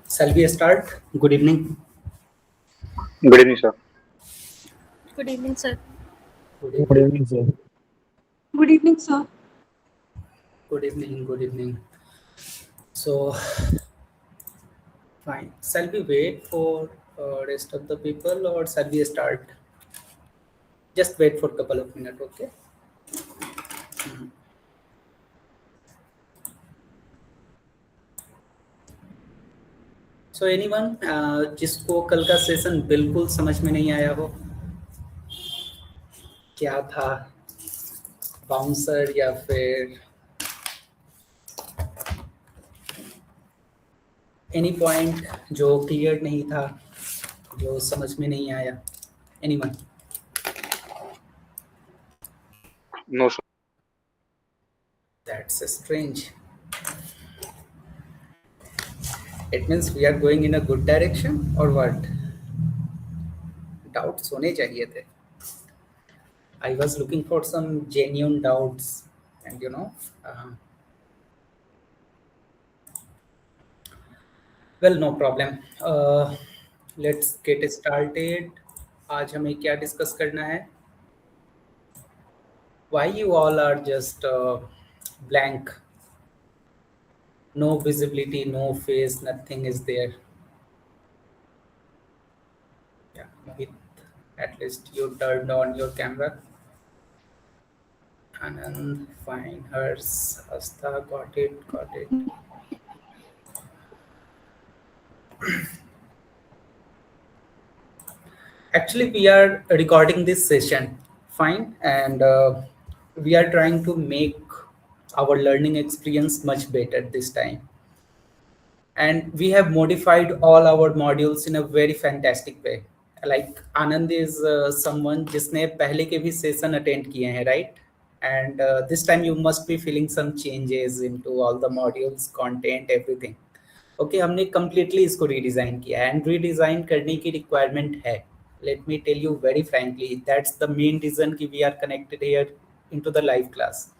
Shall we start? Good evening. Good evening, sir. Good evening, sir. Good Good evening. evening, sir. Good evening, sir. Good evening. Good evening. So, fine. Shall we wait for rest of the people or shall we start? Just wait for a couple of minutes, okay? So anyone जिसको कल का session बिल्कुल समझ में नहीं आया हो, क्या था बाउंसर या फिर एनी पॉइंट जो क्लियर नहीं था, जो समझ में नहीं आया, anyone? No, sir. That's strange. It means we are going in a good direction or what? Doubts होने चाहिए थे. I was looking for some genuine doubts, and well, no problem. Let's get started. आज हमें क्या discuss करना है? Why you all are just blank? No visibility, no face, nothing is there. Yeah, Mohit, at least you turned on your camera. Anand, fine. Hers, Astha, got it, got it. Actually, we are recording this session, fine, and we are trying to make our learning experience much better this time. And we have modified all our modules in a very fantastic way. Like Anand is someone जिसने पहले के भी session attend किए हैं, right? And this time you must be feeling some changes into all the modules, content, everything. Okay, हमने completely इसको redesign किया है, and redesign करने की requirement है. Let me tell you very frankly, that's the main reason कि we are connected here into the live class.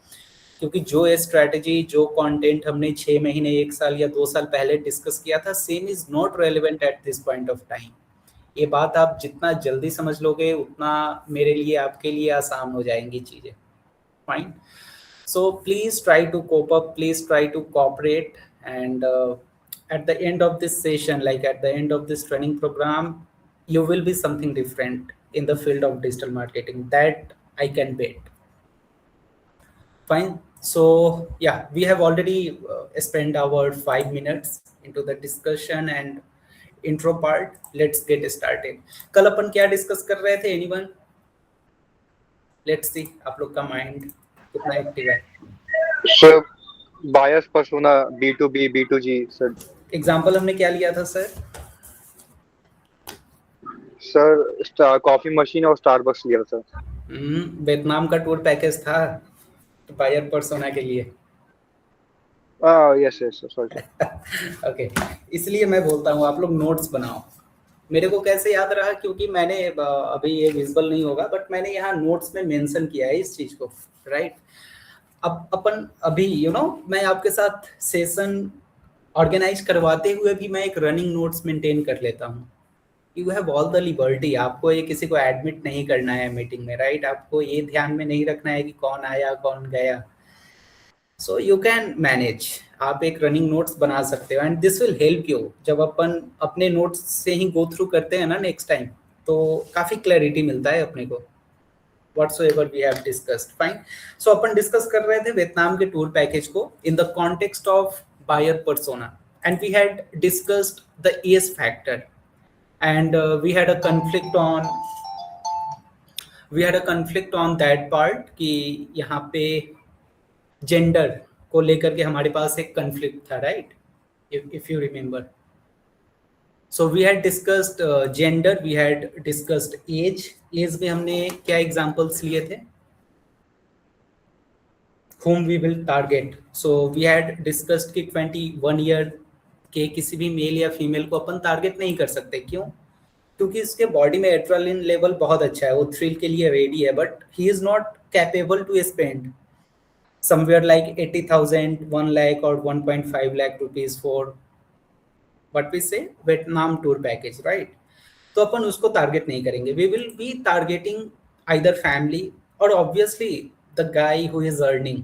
क्योंकि जो स्ट्रैटेजी, जो कंटेंट हमने 6 महीने, 1 साल या 2 साल पहले डिस्कस किया था, same is not relevant at this point of time. ये बात आप जितना जल्दी समझ लोगे उतना मेरे लिए, आपके लिए आसान हो जाएंगी चीजें. Fine. So please try to cope up, please try to cooperate, and at the end of this session, like at the end of this training program, you will be something different in the field of digital marketing. That I can bet. Fine. So yeah, we have already spent our 5 minutes into the discussion and intro part. Let's get started. कल अपन क्या discuss कर रहे थे? Anyone? Let's see. आप लोग का mind कितना active है. Sir, bias persona B2B, B2G, sir. Example हमने क्या लिया था सर? Sir, coffee machine और Starbucks लिया था, sir. वियतनाम का टूर पैकेज था बायर पर्सोना के लिए. Yes, sir. Sorry, sir. Okay, इसलिए मैं बोलता हूँ आप लोग नोट्स बनाओ. मेरे को कैसे याद रहा? क्योंकि मैंने अभी ये विजिबल नहीं होगा, बट मैंने यहाँ नोट्स में मेंशन किया है इस चीज को, राइट? अब अपन अभी मैं आपके साथ सेशन ऑर्गेनाइज करवाते हुए भी मैं एक रनिंग नोट्स मेंटेन कर लेता हूँ. You have all the liberty. आपको ये किसी को एडमिट नहीं करना है मीटिंग में, राइट? आपको ये ध्यान में नहीं रखना है कि कौन आया कौन गया. सो यू कैन मैनेज. आप एक रनिंग नोट्स बना सकते हो, and this will help you. जब अपन अपने नोट्स से ही गो थ्रू करते हैं ना नेक्स्ट टाइम, तो काफी क्लैरिटी मिलता है अपने को. whatsoever we have discussed. Fine. So upon discuss कर रहे थे वियतनाम के टूर पैकेज को in the context of buyer persona, and we had discussed the ES factor, and we had a conflict on that part कि यहाँ पे gender को लेकर के हमारे पास एक conflict था, right? If you remember. So we had discussed gender, we had discussed age. Age में हमने क्या examples लिए थे? Whom we will target. So we had discussed कि 21 year के किसी भी मेल या फीमेल को अपन टारगेट नहीं कर सकते. क्यों? क्योंकि इसके बॉडी में एड्रेनलिन लेवल बहुत अच्छा है, वो थ्रिल के लिए रेडी है, but he is not capable to spend somewhere like 80,000, 1 lakh or 1.5 lakh rupees for what we say Vietnam tour package, right? तो अपन उसको टारगेट नहीं करेंगे, we will be targeting either family और obviously the guy who is earning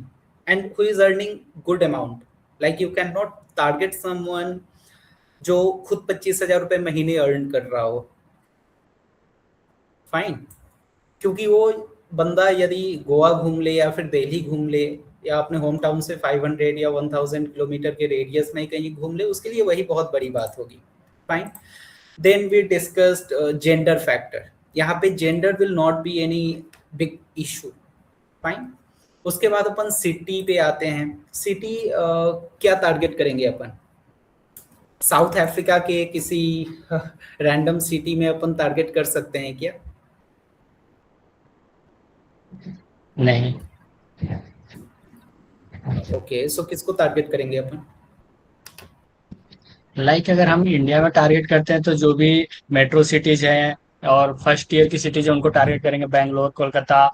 and who is earning good amount. Like you can not target someone जो खुद 25,000 रुपए महीने अर्न कर रहा हो, फाइन, क्योंकि वो बंदा यदि गोवा घूम ले या फिर दिल्ली घूम ले या अपने होम टाउन से 500 या 1000 किलोमीटर के रेडियस में कहीं घूम ले, उसके लिए वही बहुत बड़ी बात होगी, fine. Then we discussed gender factor, यहाँ पे gender will not be any big issue, fine. उसके बाद अपन सिटी पे आते हैं। सिटी क्या टारगेट करेंगे अपन? साउथ अफ्रीका के किसी रैंडम सिटी में अपन टारगेट कर सकते हैं क्या? नहीं। ओके, सो किसको टारगेट करेंगे अपन? लाइक अगर हम इंडिया में टारगेट करते हैं तो जो भी मेट्रो सिटीज हैं और फर्स्ट ईयर की सिटीज है उनको टारगेट करेंगे, बैंगलोर, कोलकाता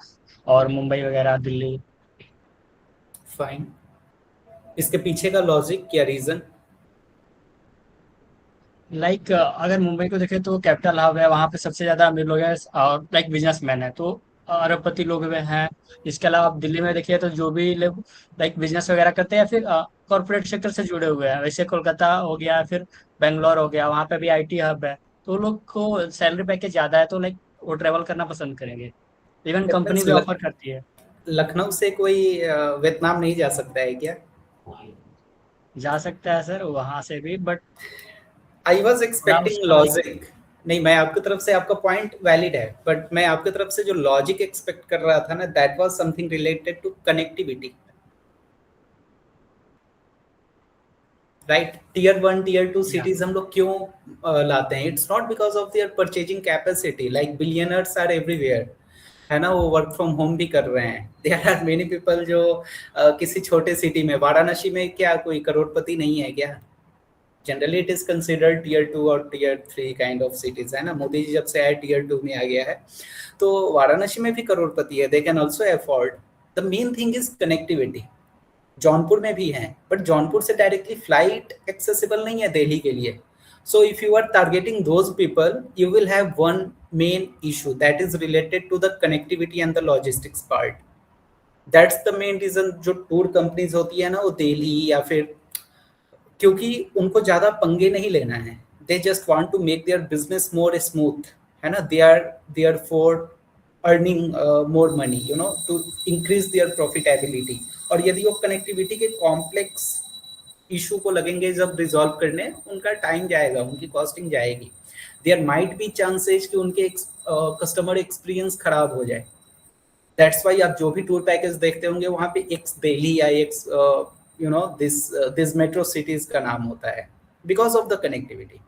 और मुंबई वगैरह, दिल्ली। फाइन, इसके पीछे का लॉजिक या रीजन? लाइक अगर मुंबई को देखें तो कैपिटल हब है, वहाँ पे सबसे ज्यादा अमीर लोग हैं और लाइक बिजनेसमैन है, तो अरबपति लोग भी हैं। इसके अलावा आप दिल्ली में देखिए तो जो भी लोग लाइक बिजनेस वगैरह करते हैं या फिर कॉर्पोरेट सेक्टर से जुड़े हुए हैं, वैसे कोलकाता हो गया, फिर बेंगलोर हो गया, वहाँ पे भी आईटी हब है, तो लोग को सैलरी पैकेज ज्यादा है तो लाइक वो ट्रेवल करना पसंद करेंगे। इवन कंपनी भी ऑफर करती है। लखनऊ से कोई वियतनाम नहीं जा सकता है क्या? जा सकता है सर वहां से भी, बट आई वॉज एक्सपेक्टिंग उसका लॉजिक। नहीं, मैं आपकी तरफ से, आपका पॉइंट वैलिड है, बट मैं आपकी तरफ से जो लॉजिक एक्सपेक्ट कर रहा था ना, that was something related to connectivity, right? Tier 1 tier 2 cities हम लोग क्यों लाते हैं? It's not because of their purchasing capacity, like billionaires are everywhere, है ना, वो वर्क फ्रॉम होम भी कर रहे हैं। देयर आर मेनी पीपल जो किसी छोटे सिटी में, वाराणसी में क्या कोई करोड़पति नहीं है क्या? Generally it is considered tier 2 और टीयर 3 काइंड ऑफ सिटीज, है ना। मोदी जी जब से आए टीयर 2 में आ गया है, तो वाराणसी में भी करोड़पति है, they can also afford. The main thing is connectivity. Jaunpur में भी हैं, बट जौनपुर से डायरेक्टली फ्लाइट एक्सेसिबल नहीं है दिल्ली के लिए। So if you are targeting those people, you will have one main issue that is related to the connectivity and the logistics part. That's the main reason जो tour companies होती है ना, वो दिल्ली या फिर, क्योंकि उनको ज्यादा पंगे नहीं लेना है, they just want to make their business more smooth, है ना। they are for earning more money, you know, to increase their profitability. और यदि वो कनेक्टिविटी के कॉम्प्लेक्स इशू को लगेंगे जब रिजॉल्व करने, उनका टाइम जाएगा, उनकी कॉस्टिंग जाएगी। देयर माइट बी चांसेस कि उनके कस्टमर एक्सपीरियंस खराब हो जाए। दैट्स वाई आप जो भी टूर पैकेज देखते होंगे वहाँ पे एक्स दिल्ली या x you know this metro cities का नाम होता है, because of the connectivity.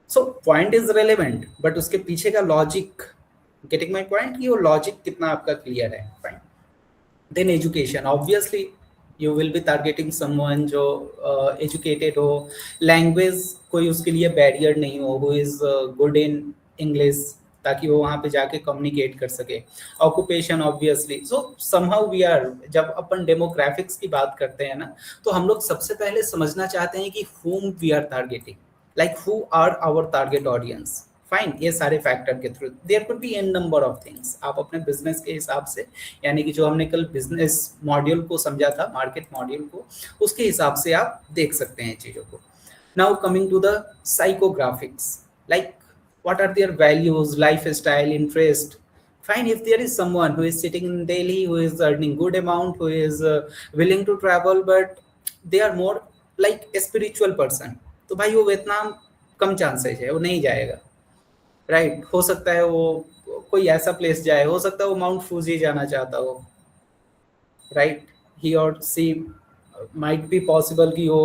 So point is relevant, but उसके पीछे का लॉजिक, गेटिंग माई पॉइंट, कि वो लॉजिक कितना आपका क्लियर है, fine. Then education, obviously you will be targeting someone जो एजुकेटेड हो, लैंग्वेज कोई उसके लिए बैरियर नहीं हो, who is good in English, ताकि वो वहाँ पे जाके कम्युनिकेट कर सके। Occupation obviously, so somehow we are, जब अपन डेमोग्राफिक्स की बात करते हैं ना, तो हम लोग सबसे पहले समझना चाहते हैं कि whom we are targeting, like who are our target audience, fine. ये सारे फैक्टर के through there could be an number of things. आप अपने बिजनेस के हिसाब से, यानी कि जो हमने कल बिजनेस मॉड्यूल को समझा था, मार्केट मॉड्यूल को, उसके हिसाब से आप देख सकते हैं चीज़ों को। Now coming to the psychographics, like what are their values, lifestyle, interest, fine। If there is someone who is sitting in Delhi, who is earning good amount, who is willing to travel, but they are more like a spiritual person, तो भाई वो Vietnam कम chances है, वो नहीं जाएगा, right. हो सकता है वो कोई ऐसा प्लेस जाए, हो सकता है वो माउंट फूजी जाना चाहता हो, राइट। ही और सी माइट बी पॉसिबल कि वो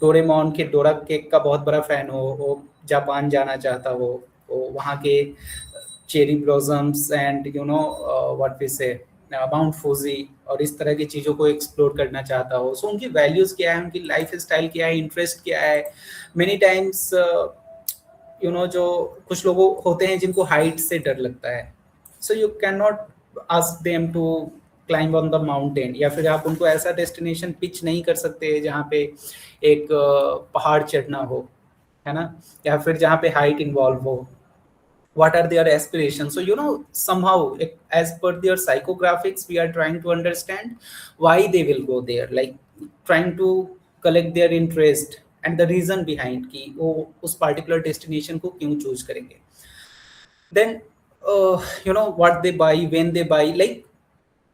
डोरेमोन के डोरा केक का बहुत बड़ा फैन हो, वो जापान जाना चाहता हो, वो वहाँ के cherry blossoms and you know what we say mount Fuji और इस तरह की चीज़ों को एक्सप्लोर करना चाहता हो। सो उनकी वैल्यूज़ क्या है, उनकी लाइफ स्टाइल क्या है, इंटरेस्ट क्या है। मेनी टाइम्स यू नो जो कुछ लोग होते हैं जिनको हाइट से डर लगता है, so you can not ask them to climb on the mountain, या फिर आप उनको ऐसा डेस्टिनेशन पिच नहीं कर सकते जहाँ पे एक पहाड़ चढ़ना हो, है ना, या फिर जहाँ पे हाइट इन्वॉल्व हो. What are their aspirations? So somehow as per their psychographics we are trying to understand why they will go there, like trying to collect their interest and the reason behind कि वो उस particular destination को क्यों choose करेंगे. Then what they buy, when they buy, like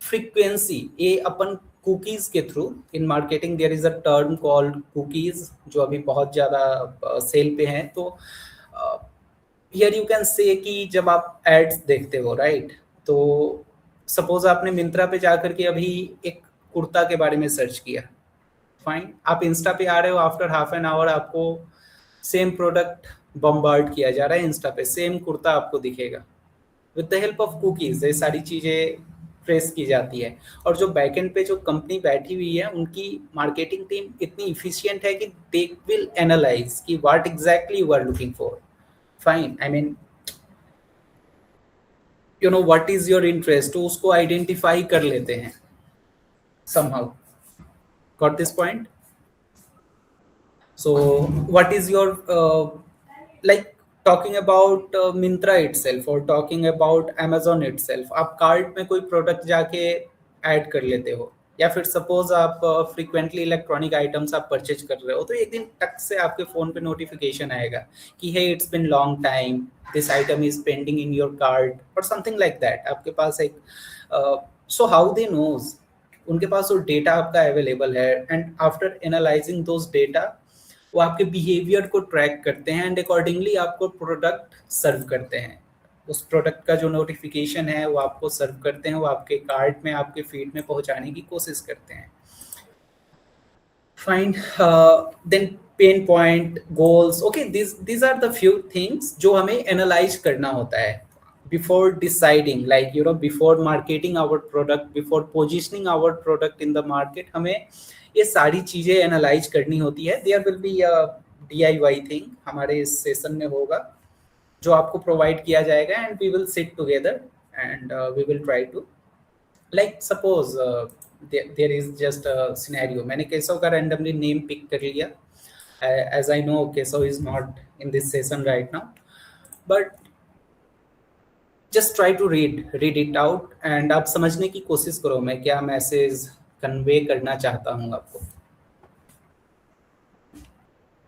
frequency. ये अपन cookies के through in marketing there is a term called cookies जो अभी बहुत ज़्यादा सेल पे हैं. तो हियर यू कैन से कि जब आप एड्स देखते हो, राइट, तो सपोज आपने मिंत्रा पे जाकर के अभी एक कुर्ता के बारे में सर्च किया, फाइन, आप इंस्टा पे आ रहे हो, आफ्टर हाफ एन आवर आपको सेम प्रोडक्ट बम्बार्ड किया जा रहा है इंस्टा पे, सेम कुर्ता आपको दिखेगा. With the help of cookies ये सारी चीज़ें प्रेस की जाती है. और जो बैकएंड पे जो कंपनी बैठी हुई है उनकी मार्केटिंग टीम इतनी इफिशियंट है कि दे विल एनालाइज कि what exactly you are looking for. Fine, I mean, what is your interest, तो उसको आइडेंटिफाई कर लेते हैं somehow. Got this point? So what is your like talking about Myntra itself or talking about Amazon itself, आप cart में कोई product जाके add कर लेते हो, या फिर सपोज आप फ्रीक्वेंटली इलेक्ट्रॉनिक आइटम्स आप परचेज कर रहे हो, तो एक दिन टक से आपके फ़ोन पे नोटिफिकेशन आएगा कि hey it's been long time, this item is pending in your cart और समथिंग लाइक दैट. आपके पास एक सो हाउ दे नोज, उनके पास वो डेटा आपका अवेलेबल है, and after analysing those data वो आपके बिहेवियर को ट्रैक करते हैं एंड अकॉर्डिंगली आपको प्रोडक्ट सर्व करते हैं. उस प्रोडक्ट का जो नोटिफिकेशन है वो आपको सर्व करते हैं, वो आपके कार्ट में, आपके फीड में पहुंचाने की कोशिश करते हैं. Fine, then pain point, goals, okay, these are the few things जो हमें एनालाइज करना होता है before deciding, like before marketing our product, before positioning our product in the market. हमें ये सारी चीज़ें एनालाइज करनी होती है. There will be DIY thing हमारे इस सेशन में होगा जो आपको प्रोवाइड किया जाएगा, and we will sit together and we will try to, like suppose there is just a scenario. मैंने केशव का रैंडमली नेम पिक कर लिया, as I know Keshav is not in this session right now, but just try to read it out and आप समझने की कोशिश करो मैं क्या मैसेज कन्वे करना चाहता हूँ आपको.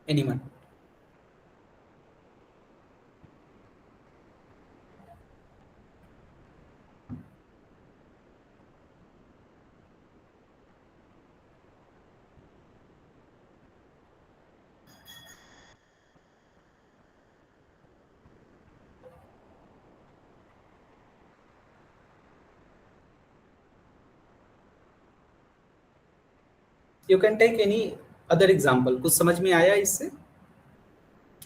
Anyone? You can take any other example. कुछ समझ में आया इससे?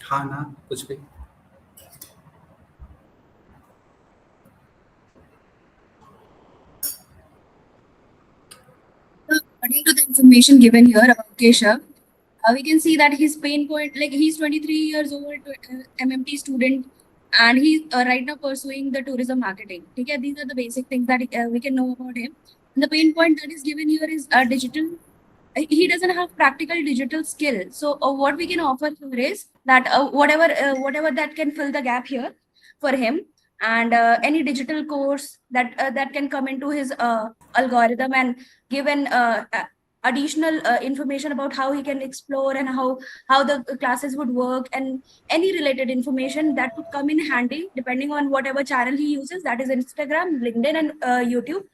हाँ ना, कुछ भी. According to the information given here about Keshav, we can see that his pain point, like he's 23 years old, MMT student, and he's right now pursuing the tourism marketing. Okay, these are the basic things that we can know about him. And the pain point that is given here is digital. He doesn't have practical digital skill. So what we can offer here is that whatever that can fill the gap here for him, and any digital course that can come into his algorithm and give an additional information about how he can explore and how the classes would work, and any related information that would come in handy depending on whatever channel he uses, that is Instagram, LinkedIn, and YouTube.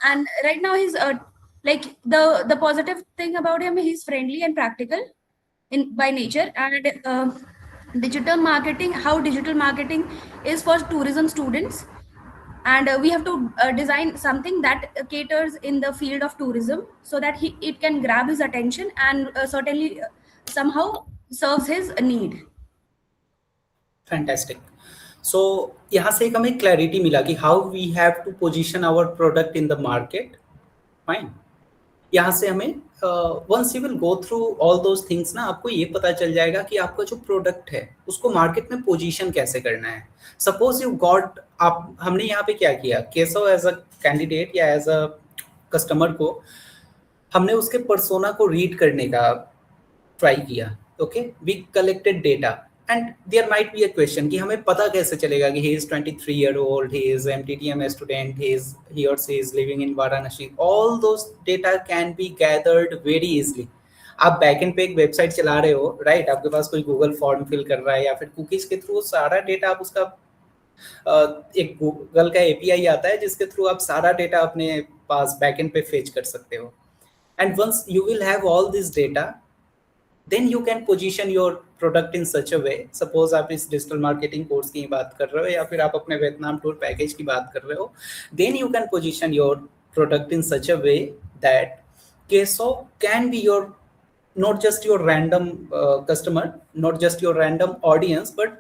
And right now he's like the positive thing about him, he's friendly and practical by nature. And digital marketing, how digital marketing is for tourism students, and we have to design something that caters in the field of tourism so that it can grab his attention and certainly somehow serves his need. Fantastic. So यहाँ से एक हमें clarity मिला कि how we have to position our product in the market. Fine. यहाँ से हमें once you will go through all those things ना, आपको ये पता चल जाएगा कि आपका जो प्रोडक्ट है उसको मार्केट में पोजीशन कैसे करना है. सपोज यू गॉट, आप हमने यहाँ पे क्या किया, केशव एज अ कैंडिडेट या एज अ कस्टमर को हमने उसके पर्सोना को रीड करने का ट्राई किया. Okay, we collected data and there might be a question कि हमें पता कैसे चलेगा कि he is 23 year old, he is MTTM student, he or she is living in Varanasi. All those data can be gathered very easily. आप backend पे एक website चला रहे हो, राइट? आपके पास कोई गूगल फॉर्म फिल कर रहा है या फिर कुकीज के थ्रू सारा डेटा आप उसका एक गूगल का एपीआई आता है जिसके थ्रू आप सारा डेटा अपने पास बैकएंड पे फेच कर सकते हो. And once you will have all this data, then you can position your product in such a way. Suppose आप इस डिजिटल मार्केटिंग कोर्स की बात कर रहे हो या फिर आप अपने वियतनाम टूर पैकेज की बात कर रहे हो, then you can position your product in such a way that KSO can be your not just your random customer, not just your random audience, but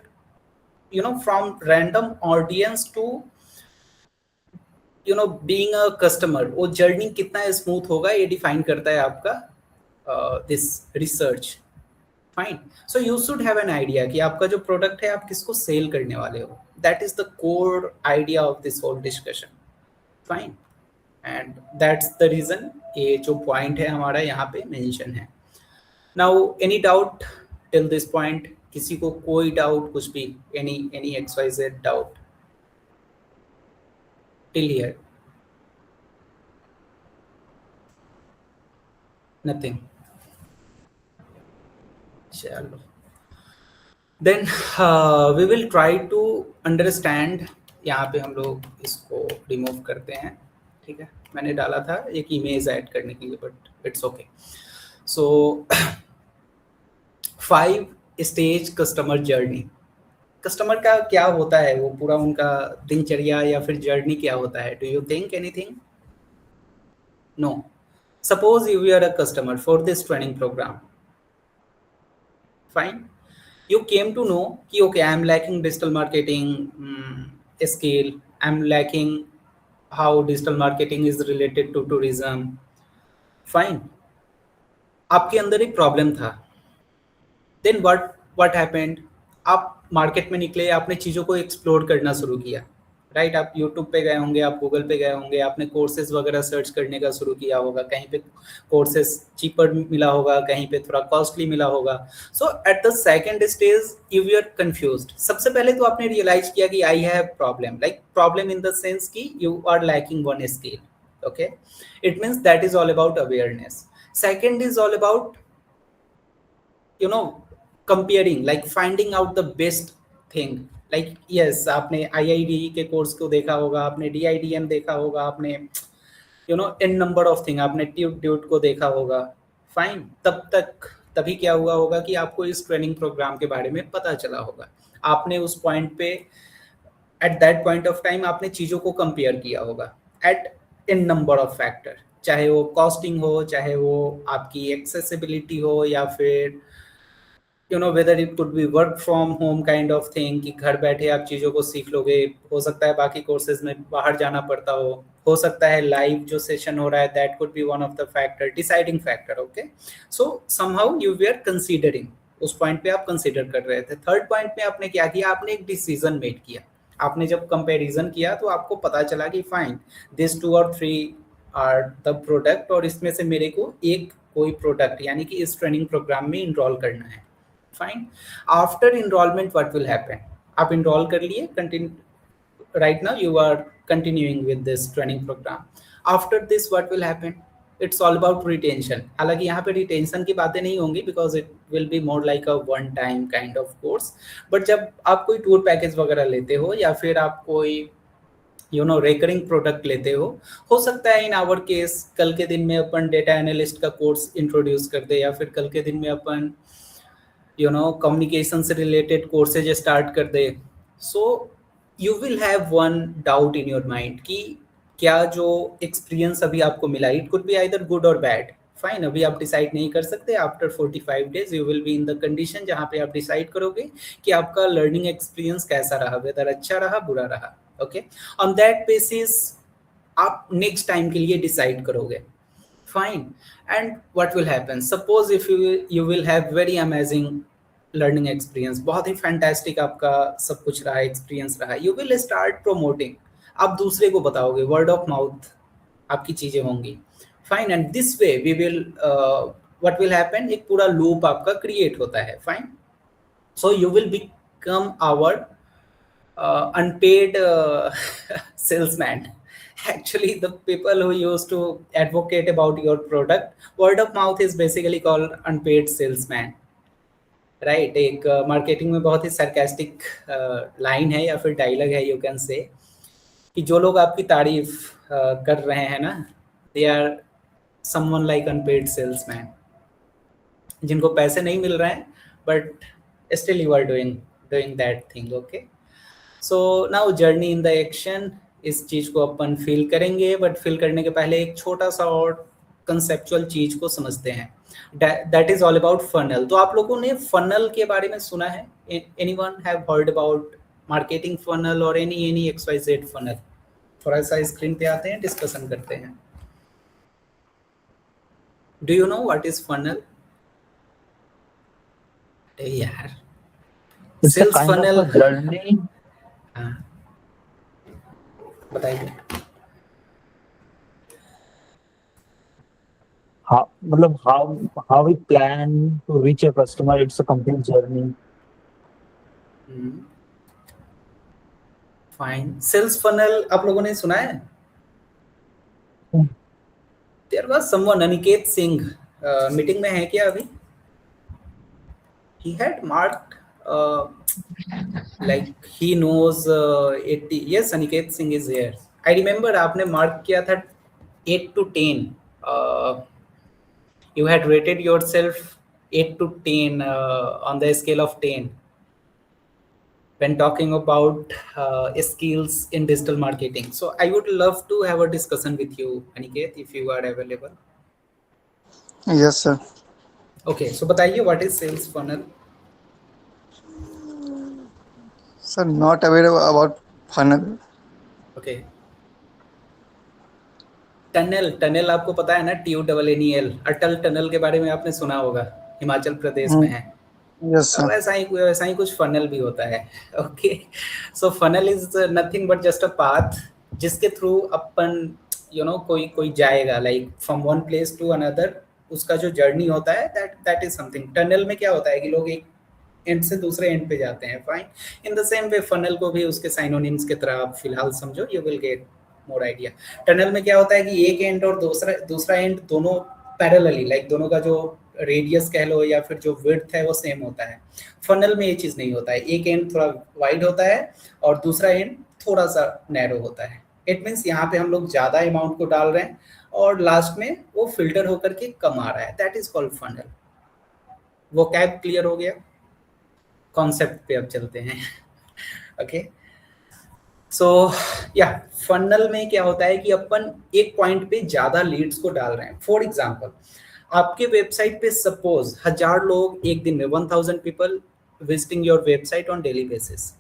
from random audience to being a customer, वो journey कितना smooth होगा ये define करता है आपका this research. Fine. So you should have an idea कि आपका जो प्रोडक्ट है आप किसको सेल करने वाले हो. That is the core idea of this whole discussion. Fine. And that's the reason ये जो point है हमारा यहाँ पे mention है. Now any doubt till this point? किसी को कोई doubt कुछ भी, any XYZ doubt till here? Nothing. चलो, then we will try to understand. यहाँ पे हम लोग इसको रिमूव करते हैं, ठीक है? मैंने डाला था एक इमेज ऐड करने के लिए, but it's okay. So 5 stage customer journey. Customer का क्या होता है, वो पूरा उनका दिनचर्या या फिर जर्नी क्या होता है? Do you think anything? No. Suppose you are a customer for this training program. Fine. You came to know कि okay, I'm lacking digital marketing skill. I'm lacking how digital marketing is related to tourism. Fine. आपके अंदर एक problem था. Then what happened? आप market में निकले, आपने चीज़ों को एक्सप्लोर करना शुरू किया, राइट? आप यूट्यूब पे गए होंगे, आप गूगल पे गए होंगे, आपने कोर्सेज वगैरह सर्च करने का शुरू किया होगा. कहीं पे कोर्सेज चीपर मिला होगा, कहीं पे थोड़ा कॉस्टली मिला होगा. So at the second stage you were confused. सबसे पहले तो आपने रियलाइज किया कि I have problem, like problem in the sense कि you are lacking one skill. Okay, it means that is all about awareness. Second is all about comparing, like finding out the best thing. Like yes, आपने IID के course को देखा होगा, आपने DIDM देखा होगा, आपने इन नंबर ऑफ थिंग, आपने ट्यूट को देखा होगा. फाइन. तभी क्या हुआ होगा कि आपको इस ट्रेनिंग प्रोग्राम के बारे में पता चला होगा. आपने उस पॉइंट पे, at that point of time आपने चीज़ों को कंपेयर किया होगा at in number of factor, चाहे वो कॉस्टिंग हो, चाहे वो आपकी एक्सेसिबिलिटी हो, या फिर whether it could be work from home kind of thing कि घर बैठे आप चीज़ों को सीख लोगे. हो सकता है बाकी कोर्सेज में बाहर जाना पड़ता हो सकता है लाइव जो सेशन हो रहा है, that could be one of the factor, deciding factor. Okay, so somehow you were considering, उस पॉइंट पे आप कंसिडर कर रहे थे. थर्ड पॉइंट पे आपने क्या किया, आपने एक डिसीजन मेड किया. आपने जब कंपैरिजन किया तो आपको पता चला कि फाइन, दिस 2 और 3 आर द प्रोडक्ट, और इसमें से मेरे को एक कोई प्रोडक्ट यानी कि इस ट्रेनिंग प्रोग्राम में इनरोल करना है. Fine. After enrollment, what will happen? आप enroll कर लिए, right now you are continuing with this training program. After this, what will happen? It's all about retention. हालांकि यहाँ पे retention की बातें नहीं होंगी because it will be more like a one time kind of course. But जब आप कोई tour package वगैरह लेते हो या फिर आप कोई recurring product लेते हो सकता है in our case कल के दिन में अपन data analyst का course introduce कर दे, या फिर कल के दिन में अपन communication से related courses start कर दे. So you will have one doubt in your mind कि क्या जो experience अभी आपको मिला, it could be either good or bad. Fine, अभी आप decide नहीं कर सकते. After 45 days you will be in the condition जहाँ पे आप decide करोगे कि आपका learning experience कैसा रहा, whether अच्छा रहा, बुरा रहा. Okay, on that basis आप next time के लिए decide करोगे. Fine. And what will happen? Suppose if you will have very amazing learning experience, बहुत ही fantastic आपका सब कुछ रहा, experience रहा, you will start promoting. आप दूसरे को बताओगे, word of mouth आपकी चीजें होंगी, fine. And this way we will what will happen, एक पूरा लूप आपका क्रिएट होता है, fine. So you will become our unpaid salesman. Actually, the people who used to advocate about your product, word of mouth is basically called unpaid salesman, right? एक marketing में बहुत ही sarcastic line है या फिर dialogue है, you can say, कि जो लोग आपकी तारीफ कर रहे हैं ना, they are someone like unpaid salesman, जिनको पैसे नहीं मिल रहे हैं but still you are doing that thing, okay? So now journey in the action, इस चीज को अपन फील करेंगे, बट फील करने के पहले एक छोटा सा और कंसेप्चुअल चीज को समझते हैं, that is all about funnel. तो आप लोगों ने फनल के बारे में सुना है? Anyone have heard about marketing funnel और एनी XYZ फनल? थोड़ा सा स्क्रीन पे आते हैं, डिस्कशन करते हैं। Do you know what is funnel? यार, सेल्स फनल जर्नी। हाँ, बताइए। हाँ, मतलब how we plan to reach a customer, it's a complete journey. Fine. Sales funnel आप लोगों ने सुना है? There was someone, Aniket Singh meeting में है क्या अभी? he had marked like he knows 80. Yes, Aniket Singh is here. I remember आपने मार्क किया था 8 to 10. You had rated yourself 8 to 10 on the scale of 10 when talking about skills in digital marketing. So I would love to have a discussion with you, Aniket, if you are available. Yes, sir. Okay, so बताइए what is sales funnel? Sir, not aware about funnel. Okay. Tunnel आपको पता है ना, TUNNEL, अटल tunnel के बारे में आपने सुना होगा, हिमाचल प्रदेश में है। Yes, sir. वैसा ही कुछ फनल भी होता है, okay? So funnel is nothing but just a path जिसके थ्रू अपन कोई जाएगा, like from one place to another, उसका जो जर्नी होता है, दैट इज समथिंग। टनल में क्या होता है कि लोग एक एंड से दूसरे एंड पे जाते हैं, fine. In the same way funnel को भी उसके साइनोनिम्स की तरह आप फिलहाल समझो, you will get more idea. Tunnel में क्या होता है कि एक एंड और दूसरा एंड दोनों पैरेलली, लाइक दोनों का जो रेडियस कह लो या फिर जो विड्थ है वो सेम होता है। फनल में ये चीज़ नहीं होता है, एक एंड थोड़ा वाइड होता है और दूसरा एंड थोड़ा सा नैरो होता है। इट मीन्स यहाँ पे हम लोग ज़्यादा अमाउंट को डाल रहे हैं और लास्ट में वो फिल्टर होकर के कम आ रहा है, दैट इज कॉल्ड फनल। वो कैब क्लियर हो गया? कॉन्सेप्ट पे अब चलते हैं, ओके? सो या फनल में क्या होता है कि अपन एक पॉइंट पे ज़्यादा लीड्स को डाल रहे हैं। फॉर एग्जाम्पल, आपके वेबसाइट पे सपोज 1000 लोग एक दिन में, 1000 people visiting your website on daily basis,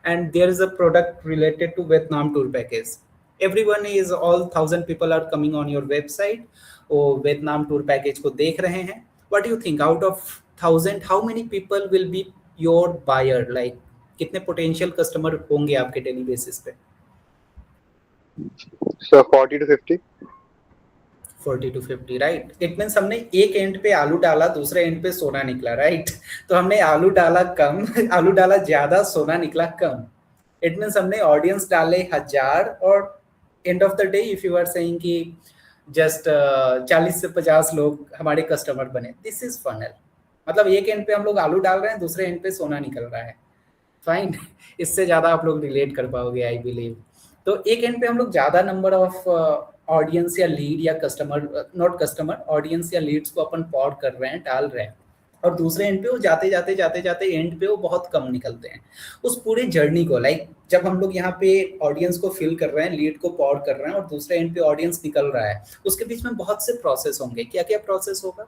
and there is a product related to Vietnam tour package. Everyone is, all 1000 people are coming on your website, वो वियतनाम टूर पैकेज को देख रहे हैं। What you think, out of 1000 how many people will be your buyer? Like कितने potential customer होंगे आपके daily basis पे? So 40 to 50. 40 to 50, right? It means हमने एक एंड पे आलू डाला, दूसरे एंड पे सोना निकला, राइट? तो हमने आलू डाला कम, आलू डाला ज्यादा, सोना निकला कम। इट मीन्स हमने ऑडियंस डाले 1000 और and of the day if you are saying कि जस्ट 40 से 50 लोग हमारे कस्टमर बने, दिस इज फनल। मतलब एक एंड पे हम लोग आलू डाल रहे हैं, दूसरे एंड पे सोना निकल रहा है, फाइन। इससे ज्यादा आप लोग रिलेट कर पाओगे, आई बिलीव। तो एक एंड पे हम लोग ज्यादा नंबर ऑफ ऑडियंस या लीड या कस्टमर, नॉट कस्टमर, ऑडियंस या लीड्स को अपन पॉड कर रहे हैं, डाल रहे हैं, और दूसरे एंड पे वो जाते जाते एंड पे वो बहुत कम निकलते हैं। उस पूरे जर्नी को, लाइक जब हम लोग यहाँ पे ऑडियंस को फिल कर रहे हैं, लीड को पॉड कर रहे हैं और दूसरे एंड पे ऑडियंस निकल रहा है, उसके बीच में बहुत से प्रोसेस होंगे। क्या क्या प्रोसेस होगा?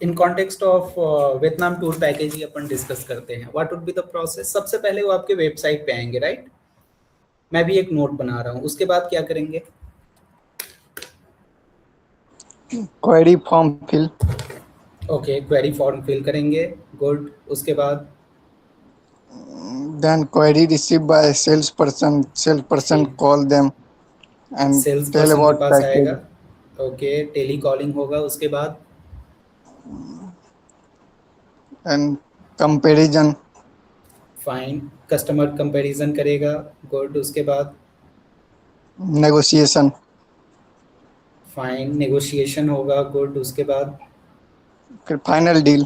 In context of Vietnam tour package he upon discuss करते हैं। What would be the process? सबसे पहले वो आपके वेबसाइट पे आएंगे, राइट? मैं भी एक नोट बना रहा हूँ। उसके बाद क्या करेंगे? Query form fill. Okay, query form fill करेंगे, गुड। उसके बाद Then query received by salesperson. Salesperson ठीक, call them and sales tell person के about पास आएगा, package. ओके, टेली कॉलिंग होगा, उसके बाद And comparison. Fine, customer comparison करेगा, गुड, उसके बाद Negotiation. फाइन, नेगोशिएशन होगा, गुड, उसके बाद फिर final deal.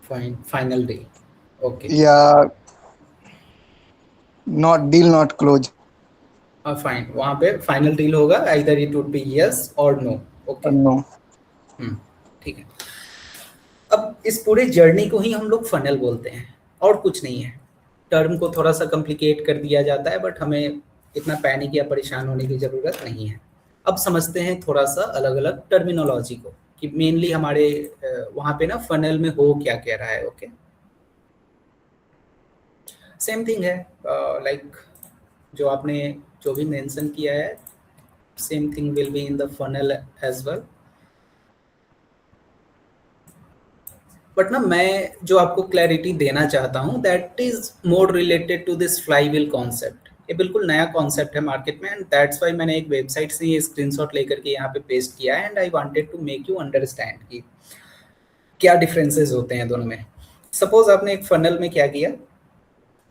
Fine, final day, okay, या not deal not close. Fine, वहाँ पे फाइनल डील होगा, either it would be yes और नो, ओके, No. ठीक है। अब इस पूरे जर्नी को ही हम लोग फनल बोलते हैं और कुछ नहीं है। टर्म को थोड़ा सा कॉम्प्लिकेट कर दिया जाता है, बट हमें इतना पैनिक या परेशान होने की ज़रूरत नहीं है। अब समझते हैं थोड़ा सा अलग अलग टर्मिनोलॉजी को कि मेनली हमारे वहाँ पे ना फनल में हो क्या कह रहा है, ओके। सेम थिंग है, लाइक जो आपने जो भी मेंशन किया है, same thing will be in the funnel as well. But ना मैं जो आपको क्लैरिटी देना चाहता हूँ that is more related to this flywheel concept. ये बिल्कुल नया कॉन्सेप्ट है मार्केट में, एंड दैट्स वाई मैंने एक वेबसाइट से ये स्क्रीनशॉट लेकर के यहाँ पे पेस्ट किया है, and I wanted to make you understand कि क्या डिफरेंसेस होते हैं दोनों में। सपोज आपने एक फनल में क्या किया,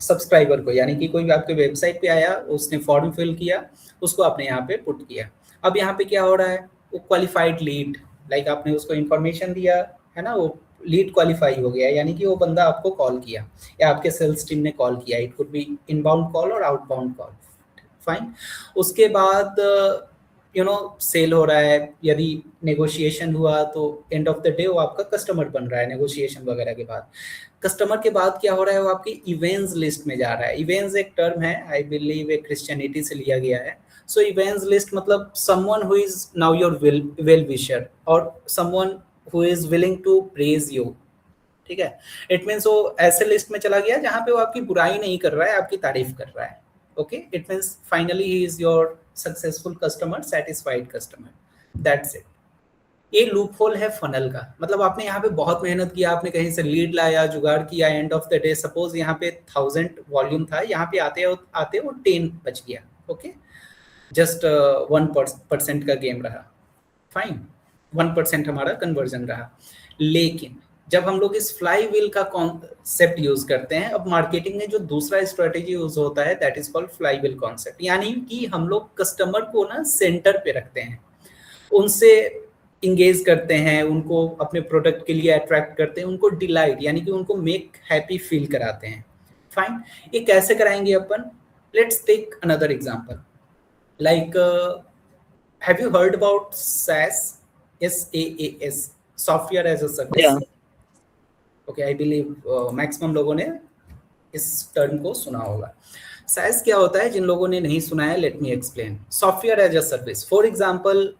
सब्सक्राइबर को, यानी कि कोई आपके वेबसाइट पे आया, उसने फॉर्म फिल किया, उसको आपने यहाँ पे पुट किया। अब यहाँ पे क्या हो रहा है, वो क्वालिफाइड लीड, लाइक आपने उसको इन्फॉर्मेशन दिया है ना, वो लीड क्वालिफाई हो गया, यानी कि वो बंदा आपको कॉल किया या आपके सेल्स टीम ने कॉल किया, it could B inbound call और आउटबाउंड कॉल, फाइन। उसके बाद सेल हो रहा है, यदि नेगोशिएशन हुआ तो एंड ऑफ द डे वो आपका कस्टमर बन रहा है नेगोशिएशन वगैरह के बाद। कस्टमर के बाद क्या हो रहा है, वो आपकी इवेंट्स लिस्ट में जा रहा है। इवेंट्स एक टर्म है, आई बिलीव एक क्रिश्चियनिटी से लिया गया है। सो इवेंट्स लिस्ट मतलब someone who is now your well wisher और someone who is willing to praise you, ठीक है। इट मीन्स वो ऐसे लिस्ट में चला गया जहाँ पे वो आपकी बुराई नहीं कर रहा है, आपकी तारीफ कर रहा है, okay. It means finally he is your successful customer, satisfied customer, that's it. ये लूप होल है फनल का, मतलब आपने यहाँ पे बहुत मेहनत किया, आपने कहीं से लीड लाया, जुगाड़ किया, and of the day suppose यहाँ पे 1000 वॉल्यूम था, यहाँ पे आते आते वो 10 बच गया, ओके। जस्ट 1% का गेम रहा, फाइन, 1% हमारा कन्वर्जन रहा। लेकिन जब हम लोग इस फ्लाई व्हील का कॉन्सेप्ट यूज करते हैं, अब मार्केटिंग में जो दूसरा स्ट्रेटेजी यूज होता है that is called fly wheel concept, यानी कि हम लोग कस्टमर को ना सेंटर पे रखते हैं, उनसे इंगेज करते हैं, उनको अपने प्रोडक्ट के लिए अट्रैक्ट करते हैं, उनको डिलाइट यानी कि उनको मेक हैप्पी फील कराते हैं, फाइन। ये कैसे कराएंगे अपन, let's take another example, like have you heard about SaaS, SaaS, software as a service? Yeah. Okay, I believe maximum लोगों ने इस टर्म को सुना होगा। SaaS क्या होता है, जिन लोगों ने नहीं सुना है let me explain. Software as a service, for example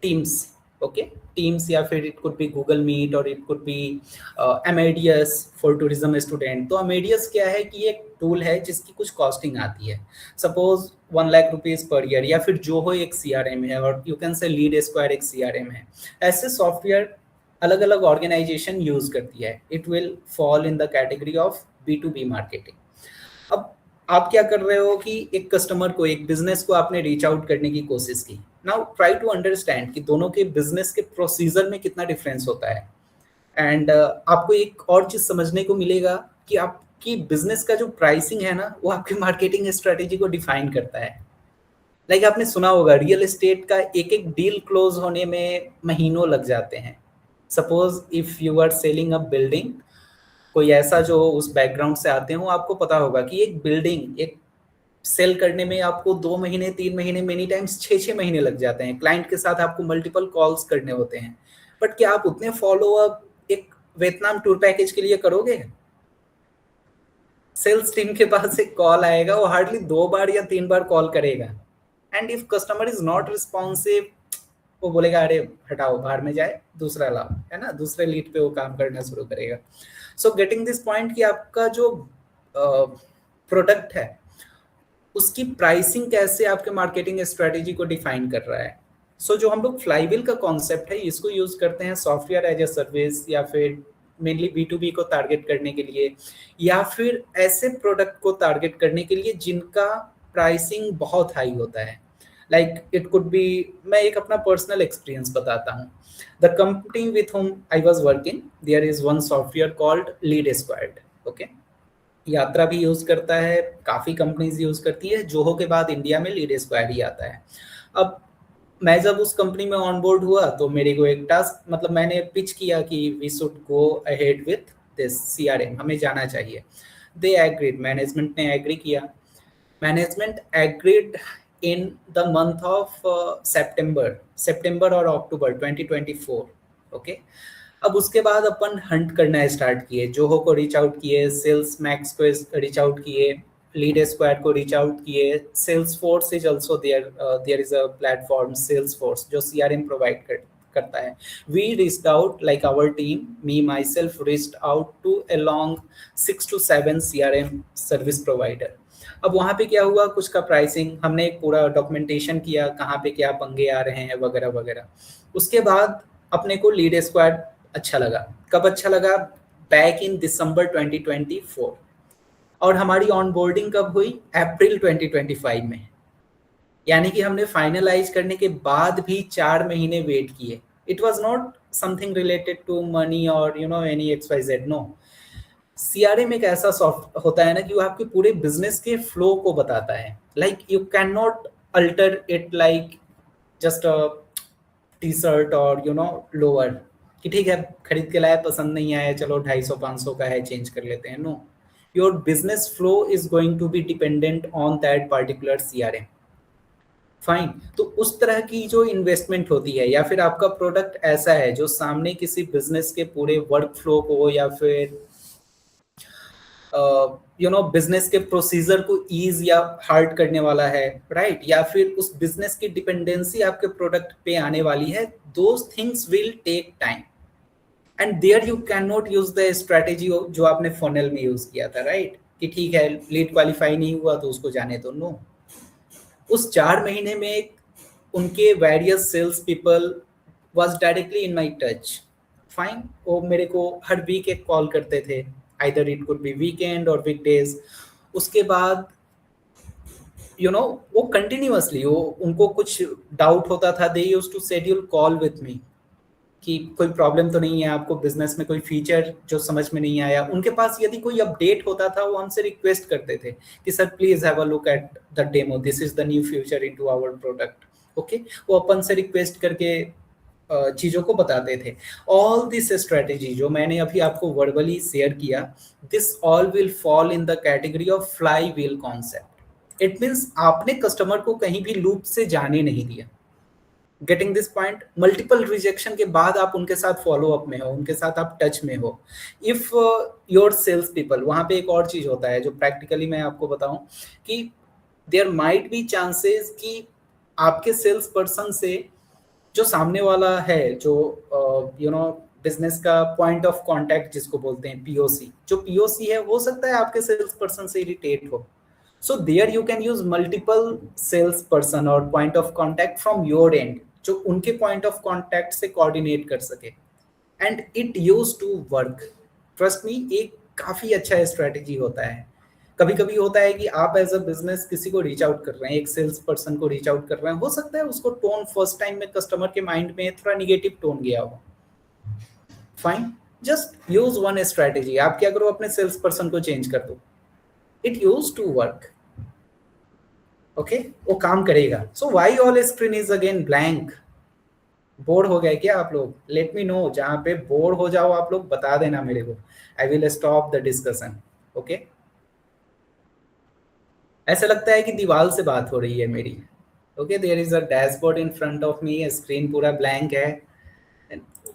Teams, okay, Teams, या फिर it could be Google Meet और it could be Amadeus for tourism student. तो Amadeus क्या है कि एक टूल है जिसकी कुछ कॉस्टिंग आती है, suppose 1 lakh rupees per year, या फिर जो हो एक CRM है, और you can say lead square एक CRM है। ऐसे सॉफ्टवेयर अलग अलग ऑर्गेनाइजेशन यूज करती है, it will fall in the category of B2B marketing. अब आप क्या कर रहे हो कि एक कस्टमर को, एक बिजनेस को आपने रीच आउट करने की कोशिश की। नाउ ट्राई टू अंडरस्टैंड कि दोनों के बिजनेस के प्रोसीजर में कितना डिफरेंस होता है, एंड आपको एक और चीज समझने को मिलेगा कि आपकी बिजनेस का जो प्राइसिंग है ना, वो आपकी मार्केटिंग स्ट्रेटेजी को डिफाइन करता है। लाइक आपने सुना होगा रियल एस्टेट का एक एक डील क्लोज होने में महीनों लग जाते हैं। Suppose if you are selling a building, कोई ऐसा जो उस बैकग्राउंड से आते हो, आपको पता होगा कि एक बिल्डिंग एक सेल करने में आपको 2 महीने, 3 महीने, मेनी टाइम्स 6 महीने लग जाते हैं। क्लाइंट के साथ आपको मल्टीपल कॉल्स करने होते हैं, बट क्या आप उतने फॉलो अप एक वियतनाम टूर पैकेज के लिए करोगे? सेल्स टीम के पास एक कॉल आएगा, वो हार्डली 2 बार या 3 बार कॉल करेगा, and if customer is not responsive, वो बोलेगा अरे हटाओ, बाहर में जाए, दूसरा लाओ, है ना, दूसरे लीड पे वो काम करना शुरू करेगा। सो गेटिंग दिस पॉइंट कि आपका जो प्रोडक्ट है उसकी प्राइसिंग कैसे आपके मार्केटिंग स्ट्रेटेजी को डिफाइन कर रहा है। सो जो हम लोग फ्लाईव्हील का कॉन्सेप्ट है, इसको यूज करते हैं सॉफ्टवेयर एज ए सर्विस या फिर मेनली B2B को टारगेट करने के लिए, या फिर ऐसे प्रोडक्ट को टारगेट करने के लिए जिनका प्राइसिंग बहुत हाई होता है। लाइक इट कुड बी, मैं एक अपना पर्सनल एक्सपीरियंस बताता हूँ। The company with whom I was working, there is one software called lead squad. Okay, Yatra भी यूज करता है, काफी कंपनीज यूज करती है, जोहो के बाद इंडिया में लीड स्क्वाड ही आता है। अब मैं जब उस कंपनी में ऑन बोर्ड हुआ तो मेरे को एक टास्क, मतलब मैंने पिच किया कि we should go ahead with this CRM, हमें जाना चाहिए। दे एग्रीड, मैनेजमेंट ने एग्री किया। Management agreed in the month of सितंबर और अक्टूबर 2024। ओके, अब उसके बाद अपन हंट करना स्टार्ट किए, जोहो को रीच आउट किए, सेल्स मैक्स को रीच आउट किए, लीड स्क्वाड को रीच आउट किए। Salesforce is also there is a platform Salesforce जो CRM प्रोवाइड करता है। We reached out, like our team, me myself reached out to along 6 to 7 CRM service provider. अब वहाँ पे क्या हुआ, कुछ का प्राइसिंग हमने एक पूरा डॉक्यूमेंटेशन किया, कहाँ पे क्या पंगे आ रहे हैं वगैरह वगैरह। उसके बाद अपने को लीड स्क्वाड अच्छा लगा। कब अच्छा लगा? बैक इन दिसंबर 2024। और हमारी ऑनबोर्डिंग कब हुई? अप्रैल 2025 में। यानी कि हमने फाइनलाइज करने के बाद भी 4 महीने वेट किए। It was not something related to money और एनी XYZ, नो। CRM एक ऐसा सॉफ्ट होता है ना कि वो आपके पूरे बिजनेस के फ्लो को बताता है। Like you can not alter it like just a T shirt और लोअर, कि ठीक है खरीद के लाया, पसंद नहीं आया, चलो 250-500 का है, चेंज कर लेते हैं। No, your business flow is going to be dependent on that particular CRM। Fine, तो उस तरह की जो इन्वेस्टमेंट होती है, या फिर आपका प्रोडक्ट ऐसा है जो सामने किसी बिजनेस के पूरे वर्क फ्लो को या फिर बिजनेस के प्रोसीजर को ईज या हार्ड करने वाला है, राइट, या फिर उस बिजनेस की डिपेंडेंसी आपके प्रोडक्ट पे आने वाली है, those things will take time and there you can not use the strategy जो आपने फनल में यूज किया था, राइट, कि ठीक है लीड क्वालिफाई नहीं हुआ तो उसको जाने दो। नो, उस 4 महीने में उनके various cells people was directly in my touch. Fine, वो मेरे को हर वीक एक कॉल करते थे, either it could B weekend और वीकडेज। उसके बाद वो कंटिन्यूअसली, वो उनको कुछ डाउट होता था, they used to schedule call with me कि कोई प्रॉब्लम तो नहीं है आपको बिजनेस में, कोई फीचर जो समझ में नहीं आया। उनके पास यदि कोई अपडेट होता था वो हमसे रिक्वेस्ट करते थे कि sir please have a look at the demo, this is the new feature into our product. Okay, वो अपन से रिक्वेस्ट करके चीजों को बताते थे। ऑल दिस स्ट्रेटेजी जो मैंने अभी आपको वर्बली शेयर किया, this all will fall in the category of fly wheel concept. It means आपने कस्टमर को कहीं भी लूप से जाने नहीं दिया। Getting this point? Multiple rejection के बाद आप उनके साथ फॉलो अप में हो, उनके साथ आप टच में हो। इफ योर सेल्स पीपल, वहां पे एक और चीज होता है जो प्रैक्टिकली मैं आपको बताऊं कि देयर माइट बी चांसेस कि आपके सेल्स पर्सन से जो सामने वाला है, जो बिजनेस का पॉइंट ऑफ कांटेक्ट जिसको बोलते हैं POC, जो POC है, हो सकता है आपके सेल्स पर्सन से इरिटेट हो। So there you can use multiple sales person or point of contact from your end, जो उनके point of contact से coordinate कर सके, and it used to work. Trust me, एक काफी अच्छा स्ट्रेटेजी होता है। कभी कभी होता है कि आप एज अ बिजनेस किसी को रीच आउट कर रहे हैं, एक सेल्स पर्सन को रीच आउट कर रहे हैं, हो सकता है उसको टोन फर्स्ट टाइम में कस्टमर के माइंड में थोड़ा निगेटिव टोन गया हो। Fine, just use one strategy. आप क्या करो, अपने सेल्स पर्सन को चेंज कर दो, it use to work. Okay, वो काम करेगा। So why all screen is again blank? Bore हो गए क्या आप लोग? लेट मी नो, जहां पे बोर हो जाओ आप लोग बता देना मेरे को, I will stop the discussion. Okay, ऐसा लगता है कि दीवार से बात हो रही है मेरी। Okay, there is a dashboard in front of me, screen पूरा ब्लैंक है,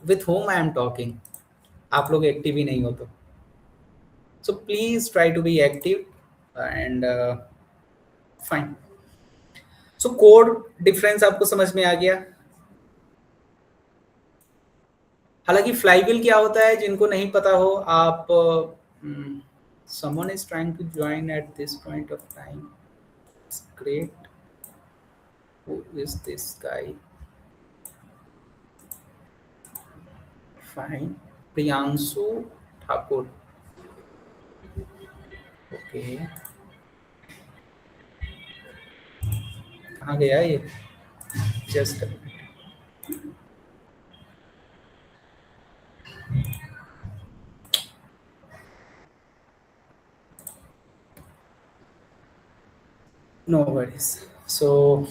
with home I am talking. आप लोग एक्टिव ही नहीं हो तो so please try to be active and fine. So code difference आपको समझ में आ गया। हालांकि फ्लाईव्हील क्या होता है जिनको नहीं पता हो, आप someone is trying to join at this point of time. It's great. Who is this guy? Fine. Priyanshu Thakur, okay, कहाँ गया ये? Just no worries. सो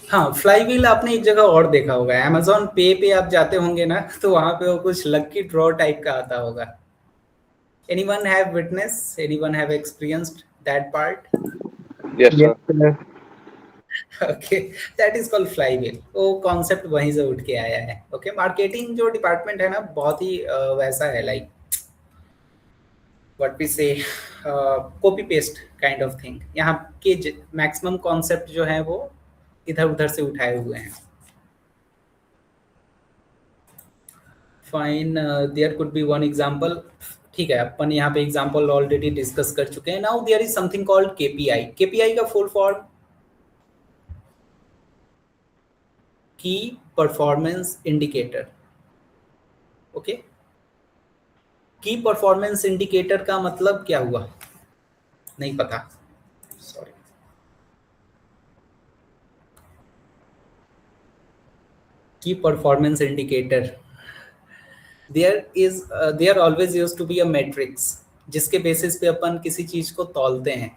हाँ, फ्लाई व्हील आपने एक जगह और देखा होगा, Amazon पे आप जाते होंगे ना, तो वहां पे वो कुछ लकी ड्रॉ टाइप का आता होगा। Anyone have witnessed? Anyone have experienced that part? Yes, sir. sir. Okay, that is called flywheel। वो कॉन्सेप्ट वहीं से उठ के आया है। ओके, मार्केटिंग जो डिपार्टमेंट है ना, बहुत ही वैसा है, लाइक व्हाट वी से, copy paste kind of thing. यहाँ के मैक्सिमम कॉन्सेप्ट जो है वो इधर उधर से उठाए हुए हैं। Fine, there could be one example. ठीक है, अपन यहाँ पे एग्जांपल ऑलरेडी डिस्कस कर चुके हैं। Now there is something called KPI. KPI का full form key performance indicator. Okay, key performance indicator का मतलब क्या हुआ? नहीं पता, sorry. Key performance indicator, there always used to be a metrics जिसके बेसिस पे अपन किसी चीज को तौलते हैं।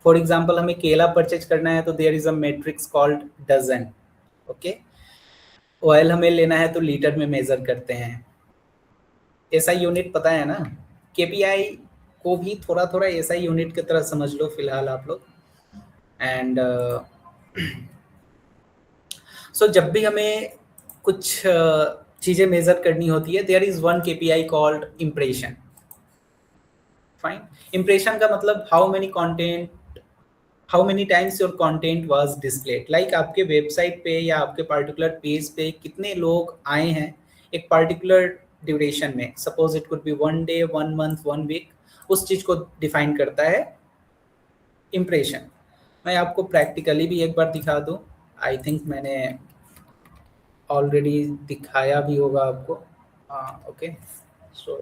फॉर एग्जांपल, हमें केला परचेज करना है तो there is a metrics called dozen. Okay, oil हमें लेना है तो लीटर में मेजर करते हैं। एसआई यूनिट पता है ना? केपीआई को भी थोड़ा थोड़ा एसआई यूनिट की तरह समझ लो फिलहाल आप लोग। एंड सो जब भी हमें कुछ चीजें मेजर करनी होती है, there is one KPI called impression. Fine, impression का मतलब how many times your content was displayed. Like आपके वेबसाइट पे या आपके पर्टिकुलर पेज पे कितने लोग आए हैं एक पर्टिकुलर ड्यूरेशन में। Suppose it could be 1 day, 1 month, 1 week. उस चीज को डिफाइन करता है इम्प्रेशन। मैं आपको प्रैक्टिकली भी एक बार दिखा दूं। आई थिंक मैंने ऑलरेडी दिखाया भी होगा आपको। ओके, सो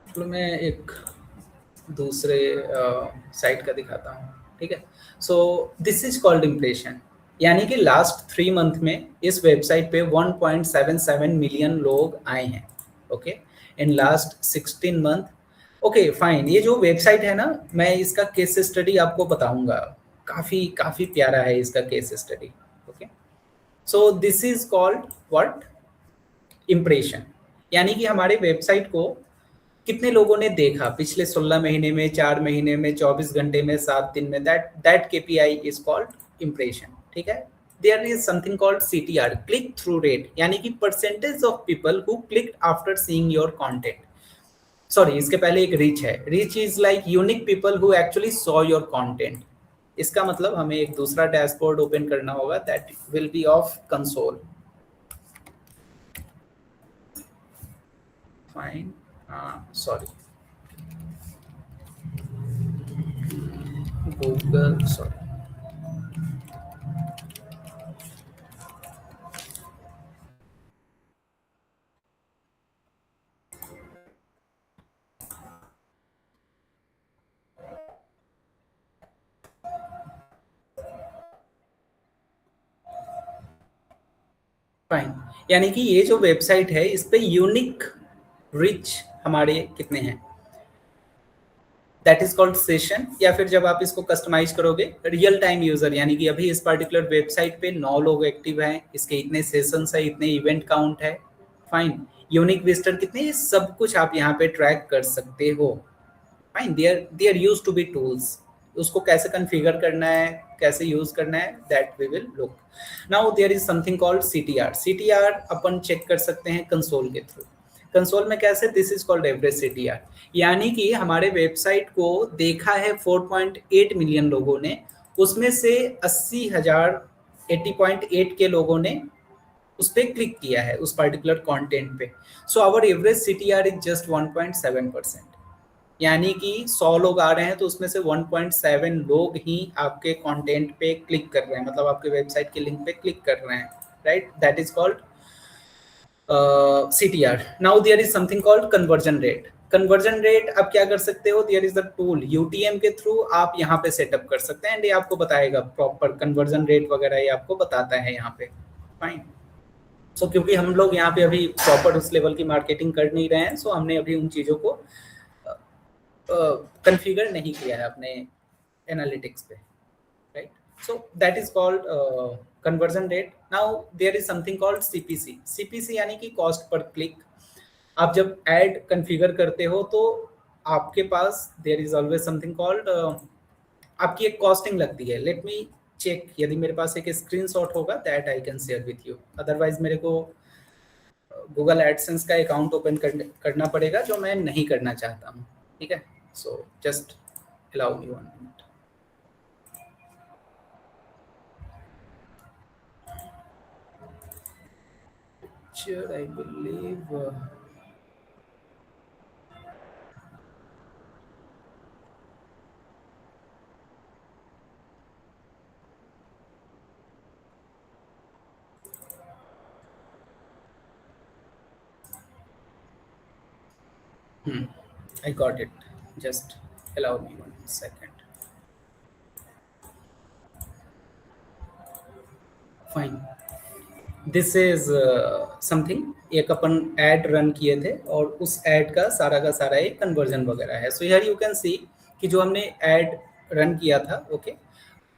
चलो मैं एक दूसरे साइट का दिखाता हूँ। ठीक है, so this is called impression. यानी कि लास्ट 3 मंथ में इस वेबसाइट पे 1.77 मिलियन लोग आए हैं। Okay, in last 16 month. Okay fine, ये जो वेबसाइट है ना, मैं इसका केस स्टडी आपको बताऊंगा। काफी काफी प्यारा है इसका case study. Okay, so this is called what? Impression. यानी कि हमारे वेबसाइट को कितने लोगों ने देखा पिछले 16 महीने में, 4 महीने में, 24 घंटे में, 7 दिन में। That KPI is called impression. ठीक है, there is something called CTR, click through rate, यानी कि percentage of people who clicked after seeing your content. Sorry, इसके पहले एक रीच है। Reach is like unique people who actually saw your content. इसका मतलब हमें एक दूसरा डैशबोर्ड ओपन करना होगा, that will be of console. Fine, sorry, Google, sorry। फाइन, यानी कि ये जो वेबसाइट है इस पे यूनिक रिच हमारे कितने हैं, दैट इज कॉल्ड सेशन। या फिर जब आप इसको कस्टमाइज करोगे, रियल टाइम यूजर, यानी कि अभी इस पर्टिकुलर वेबसाइट पे 9 लोग एक्टिव हैं, इसके इतने सेशंस है, इतने इवेंट काउंट है। फाइन, यूनिक विजिटर कितने, ये सब कुछ आप यहाँ पे ट्रैक कर सकते हो। Fine, there used to be tools. उसको कैसे कॉन्फ़िगर करना है, कैसे यूज करना है, that we will look. Now there is something called CTR. CTR अपन चेक कर सकते हैं कंसोल के थ्रू। कंसोल में कैसे? This is called average CTR. यानी कि हमारे वेबसाइट को देखा है 4.8 मिलियन लोगों ने, उसमें से 80,000 के लोगों ने उस पर क्लिक किया है उस पर्टिकुलर कंटेंट पे। So our average CTR is just 1.7%। यानी कि 100 लोग आ रहे हैं तो उसमें से 1.7 लोग ही आपके कंटेंट पे क्लिक कर रहे हैं, मतलब आपके वेबसाइट के लिंक पे क्लिक कर रहे हैं, right? That is called CTR. Now there is something called conversion rate. Conversion rate आप क्या कर सकते हो, there is the tool UTM के थ्रू आप यहाँ पे सेटअप कर सकते हैं एंड ये आपको बताएगा प्रॉपर कन्वर्जन रेट वगैरह, ये आपको बताता है यहाँ पे, फाइन। सो क्योंकि हम लोग यहाँ पे अभी प्रॉपर उस लेवल की मार्केटिंग कर नहीं रहे हैं, सो हमने अभी उन चीज़ों को कन्फिगर नहीं किया है अपने एनालिटिक्स पे, right? So that is called conversion rate. Now there is something called CPC यानी कि कॉस्ट पर क्लिक। आप जब ऐड कन्फिगर करते हो तो आपके पास there is always something called आपकी एक कॉस्टिंग लगती है। लेट मी चेक, यदि मेरे पास एक स्क्रीनशॉट होगा that I can share with you, otherwise मेरे को गूगल एडसेंस का अकाउंट ओपन करना पड़ेगा जो मैं नहीं करना चाहता हूँ, ठीक है? So just allow me 1 minute. I believe I got it. Just allow me 1 second. Fine. This is something, एक अपन ऐड रन किए थे और उस ऐड का सारा एक कन्वर्जन वगैरह है। So here you can see कि जो हमने ऐड रन किया था, ओके,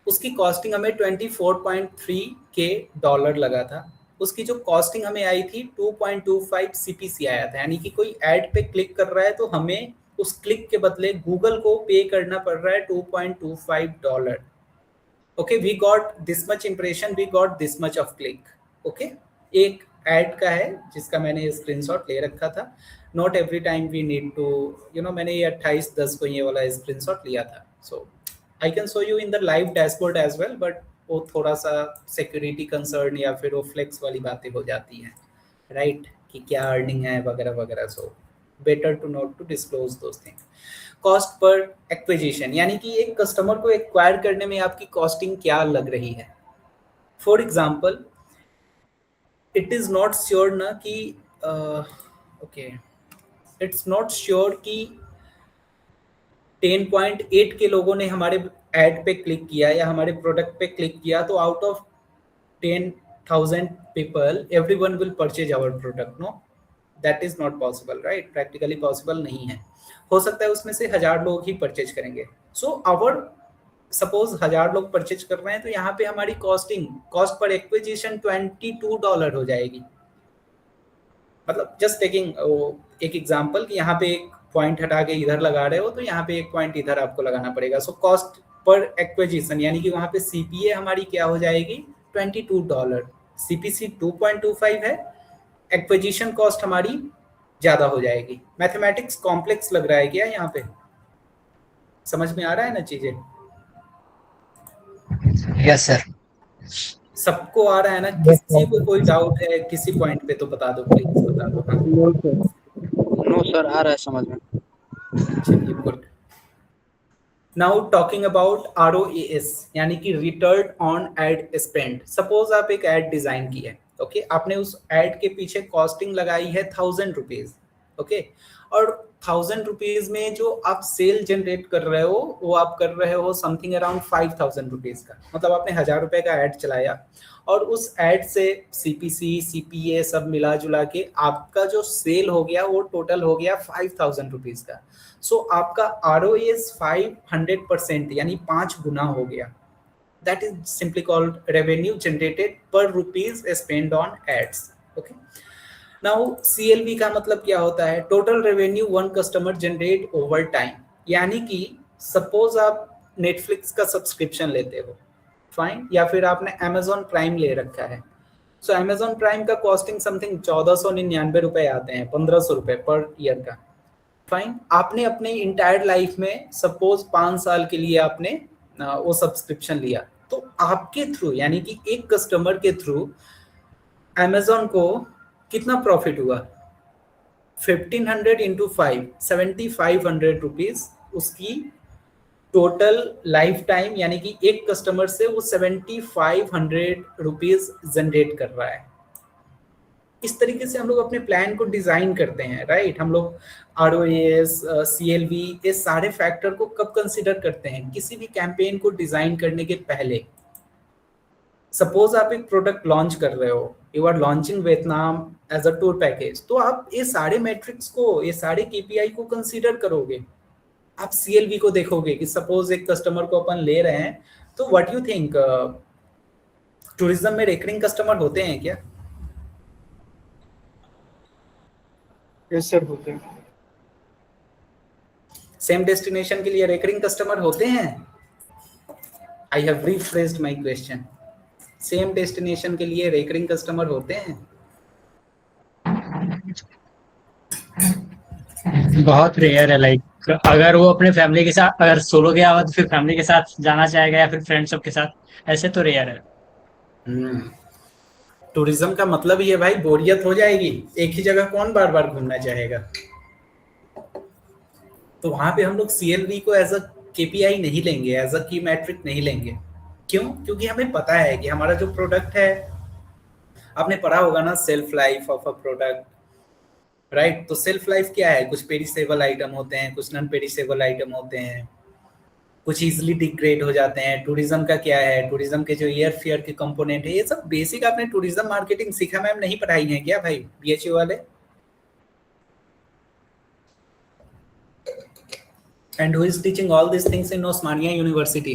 उसकी कॉस्टिंग हमें $24.3K लगा था। उसकी जो कॉस्टिंग हमें आई थी 2.25 CPC आया था, यानी कि कोई ऐड पे क्लिक कर रहा है तो हमें उस क्लिक के बदले गूगल को पे करना पड़ रहा है $2.25। Okay, we got this much impression, we got this much of click. Okay, एक ऐड का है जिसका मैंने स्क्रीनशॉट ले रखा था। Not every time we need to मैंने ये 28/10 को ये वाला स्क्रीनशॉट लिया था। So I can show you in the live dashboard as well, but वो थोड़ा सा सिक्योरिटी कंसर्न या फिर वो फ्लेक्स वाली बातें हो जाती हैं, राइट? कि क्या अर्निंग है वगैरह वगैरह। So better to not to disclose those things. Cost per acquisition, यानी कि एक कस्टमर को एक्वायर करने में आपकी कॉस्टिंग क्या लग रही है। For example, it is not sure ना कि ओके, इट्स नॉट श्योर कि 10.8 के लोगों ने हमारे ऐड पे क्लिक किया या हमारे प्रोडक्ट पे क्लिक किया तो out of 10,000 people everyone will purchase our product. No, that is not possible, right? Practically possible नहीं है। हो सकता है उसमें से 1000 लोग ही परचेज करेंगे। सो आवर सपोज 1000 लोग परचेज कर रहे हैं तो यहाँ पे हमारी कॉस्ट पर एक्विजिशन $22 हो जाएगी। मतलब जस्ट टेकिंग एक एग्जांपल कि यहाँ पे एक पॉइंट हटा के इधर लगा रहे हो तो यहाँ पे एक पॉइंट इधर आपको लगाना पड़ेगा। सो कॉस्ट पर एक्विजिशन यानी कि वहाँ पे CPA हमारी क्या हो जाएगी, $22। CPC 2.25 है, एक्विजिशन कॉस्ट हमारी ज्यादा हो जाएगी। मैथमेटिक्स कॉम्प्लेक्स लग रहा है क्या यहाँ पे? समझ में आ रहा है ना चीजें? Yes sir. सबको आ रहा है ना? किसी को कोई डाउट है किसी पॉइंट पे तो बता दो, प्लीज बता दो। नो सर, आ रहा है समझ में। चलिए, good. Now talking about ROAS यानी कि return on ad spend. Suppose आप एक एड डिजाइन की है, ओके, आपने उस एड के पीछे कॉस्टिंग लगाई है 1000 रुपीज, ओके, और 1000 रुपीज में जो आप सेल जनरेट कर रहे हो वो आप कर रहे हो समथिंग अराउंड 5000 रुपीज का। मतलब आपने 1000 रुपए का ऐड चलाया और उस ऐड से CPC CPA सब मिला जुला के आपका जो सेल हो गया वो टोटल हो गया 5000 रुपीज का। सो आपका ROAS 500% यानी 5 गुना हो गया। That is simply called revenue generated per rupees spend on ads. Okay, now CLV का मतलब क्या होता है? Total revenue one customer generate over time. यानी कि सपोज आप नेटफ्लिक्स का सब्सक्रिप्शन लेते हो, फाइन, या फिर आपने Amazon प्राइम ले रखा है। सो Amazon प्राइम का कॉस्टिंग समथिंग 1499 रुपए आते हैं, 1500 रुपए पर ईयर का, फाइन। आपने अपने इंटायर लाइफ में सपोज 5 साल के लिए आपने वो सब्सक्रिप्शन लिया, तो आपके थ्रू यानी कि एक कस्टमर के थ्रू Amazon को कितना प्रॉफिट हुआ? 1500 इंटू 5 7500 रुपीज उसकी टोटल लाइफ टाइम, यानी कि एक कस्टमर से वो 7500 रुपीज जनरेट कर रहा है। इस तरीके से हम लोग अपने प्लान को डिजाइन करते हैं, राइट। हम लोग ROAS, CLV, ये सारे फैक्टर को कब कंसिडर करते हैं? किसी भी कैंपेन को डिजाइन करने के पहले। सपोज आप एक प्रोडक्ट लॉन्च कर रहे हो, you are launching Vietnam as a tour package, तो आप ये सारे मैट्रिक्स को, ये सारे KPI को कंसीडर करोगे। आप CLV को देखोगे कि सपोज एक कस्टमर को अपन ले रहे हैं, तो व्हाट यू थिंक, टूरिज्म में रेकरिंग कस्टमर होते हैं क्या? यस सर, होते हैं। सेम डेस्टिनेशन के लिए रेकरिंग कस्टमर होते हैं? I have rephrased my question. Same destination के लिए रेकरिंग कस्टमर होते हैं? बहुत रेयर है। लाइक अगर वो अपने फैमिली के साथ, अगर सोलो गया हुआ तो फिर फैमिली के साथ जाना चाहेगा या फिर फ्रेंड्स के साथ, ऐसे तो रेयर है। टूरिज्म का मतलब ही है भाई, बोरियत हो जाएगी, एक ही जगह कौन बार बार घूमना चाहेगा। तो वहां पे हम लोग CLV को एज अ KPI नहीं लेंगे, एज अ की मैट्रिक नहीं लेंगे। क्यों? क्योंकि हमें पता है कि हमारा जो प्रोडक्ट है, आपने पढ़ा होगा ना self life of a product, right. तो सेल्फ लाइफ क्या है? कुछ पेरिसेबल आइटम होते हैं, कुछ नॉन पेरिसेबल आइटम होते हैं, कुछ इजीली डिग्रेड हो जाते हैं। टूरिज्म का क्या है? टूरिज्म के जो एयर फेयर के कंपोनेंट है, ये सब बेसिक आपने टूरिज्म मार्केटिंग सीखा मैम नहीं पढ़ाई है क्या भाई BHU वाले? And who is teaching all these things in Osmania University?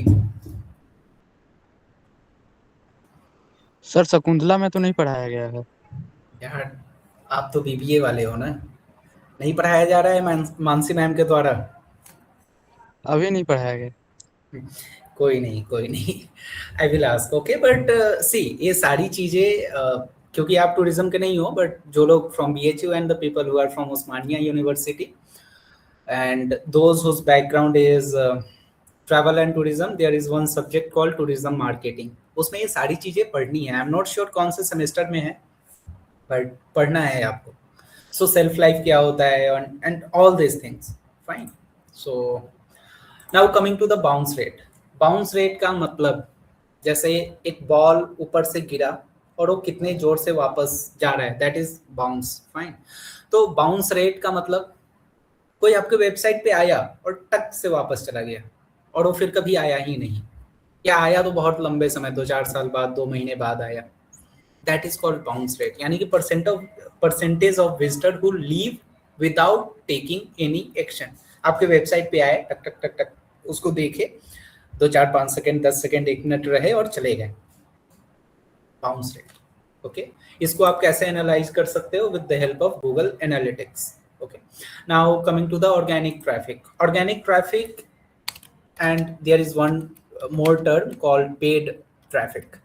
Sir Shakuntala में तो नहीं पढ़ाया गया है। यार आप तो BBA वाले हो ना, नहीं पढ़ाया जा रहा है मानसी मैम के द्वारा? अभी नहीं पढ़ाया गया। कोई नहीं, I will ask, okay. But see, ये सारी चीजें क्योंकि आप टूरिज्म के नहीं हो, बट जो लोग from BHU and the people who are from Osmania university and those whose background is travel and tourism, there is one subject called tourism marketing. उसमें ये सारी चीजें पढ़नी है। आई एम नॉट श्योर कौन से सेमेस्टर में है, बट पढ़ना है आपको। सो सेल्फ लाइफ क्या होता है and all this things, fine. So now coming to the bounce rate. Bounce rate का मतलब, जैसे एक बॉल ऊपर से गिरा और वो कितने जोर से वापस जा रहा है, दैट इज बाउंस, फाइन। तो बाउंस रेट का मतलब, कोई आपके वेबसाइट पे आया और टक से वापस चला गया और वो फिर कभी आया ही नहीं, या आया तो बहुत लंबे समय, 2-4 साल बाद, 2 महीने बाद आया, that is called bounce rate. यानी कि percentage of visitor who leave without taking any action. आपके वेबसाइट पे आए, टक टक टक टक उसको देखे, 2-4-5 सेकेंड, 10 सेकेंड, 1 मिनट रहे और चले गए, बाउंस रेट, ओके। इसको आप कैसे एनालाइज कर सकते हो? With the help of Google analytics, okay. Now coming to the organic traffic, and there is one more term called paid traffic.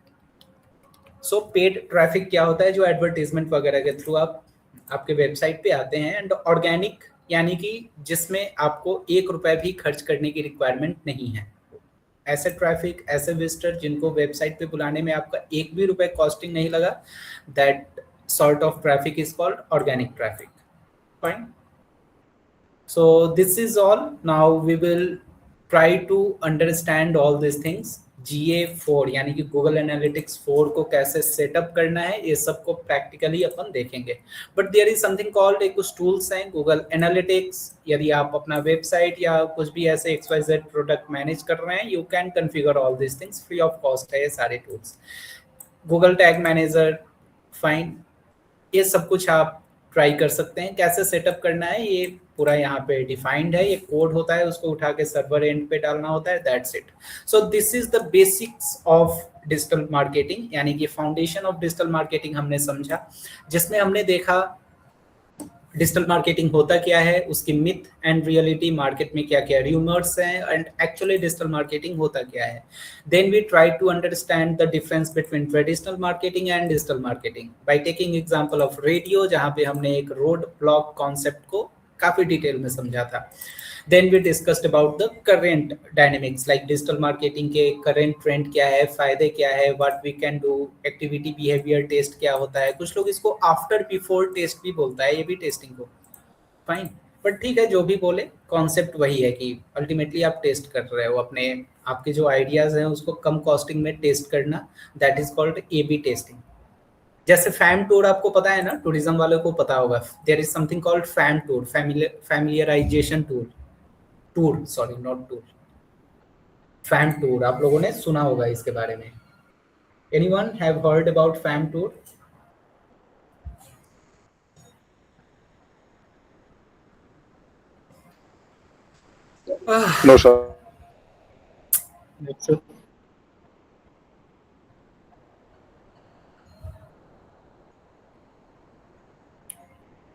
So paid traffic क्या होता है? जो एडवर्टीजमेंट वगैरह के थ्रू आप आपके वेबसाइट पे आते हैं। एंड ऑर्गेनिक यानी कि जिसमें आपको 1 रुपए भी खर्च करने की रिक्वायरमेंट नहीं है। ऐसे ट्रैफिक, ऐसे विजिटर जिनको वेबसाइट पे बुलाने में आपका 1 भी रुपए कॉस्टिंग नहीं लगा, that sort of traffic is called organic traffic, fine. So this is all. Now we will try to understand all these things. GA4 यानी कि Google Analytics 4 को कैसे सेटअप करना है, ये सबको प्रैक्टिकली अपन देखेंगे। But there is something called, एक कुछ टूल्स हैं Google Analytics। यदि आप अपना वेबसाइट या कुछ भी ऐसे XYZ प्रोडक्ट मैनेज कर रहे हैं, you can configure all this things, free of cost है ये सारे tools. Google tag manager, fine, ये सब कुछ आप ट्राई कर सकते हैं। कैसे सेटअप करना है ये पूरा यहाँ पे डिफाइंड है, ये कोड होता है, उसको उठा के सर्वर एंड पे डालना होता है, that's it. So this is the basics of digital marketing, यानी कि फाउंडेशन ऑफ डिजिटल मार्केटिंग हमने समझा, जिसमें हमने देखा डिजिटल मार्केटिंग होता क्या है, उसकी मिथ एंड रियलिटी, मार्केट में क्या क्या र्यूमर्स हैं, एंड एक्चुअली डिजिटल मार्केटिंग होता क्या है। Then we try to understand the difference between traditional marketing and digital marketing by taking example of radio, जहां पे हमने एक रोड ब्लॉक कॉन्सेप्ट को काफी डिटेल में समझा था। Then we discussed about the current dynamics, like digital marketing के current trend क्या है, फायदे क्या है, what we can do, activity behavior test क्या होता है। कुछ लोग इसको after before test भी बोलता है, ये भी टेस्टिंग को, फाइन, बट ठीक है, जो भी बोले कॉन्सेप्ट वही है कि अल्टीमेटली आप टेस्ट कर रहे हो अपने, आपके जो आइडियाज हैं उसको कम कॉस्टिंग में टेस्ट करना, that is called A B testing. जैसे फैम टूर आपको पता है ना, टूरिज्म वालों को पता होगा, there is something called fam tour, familiarisation tour, tour sorry not tour, fam tour, आप लोगों ने सुना होगा इसके बारे में। Anyone have heard about fam tour? No, sir. That's it.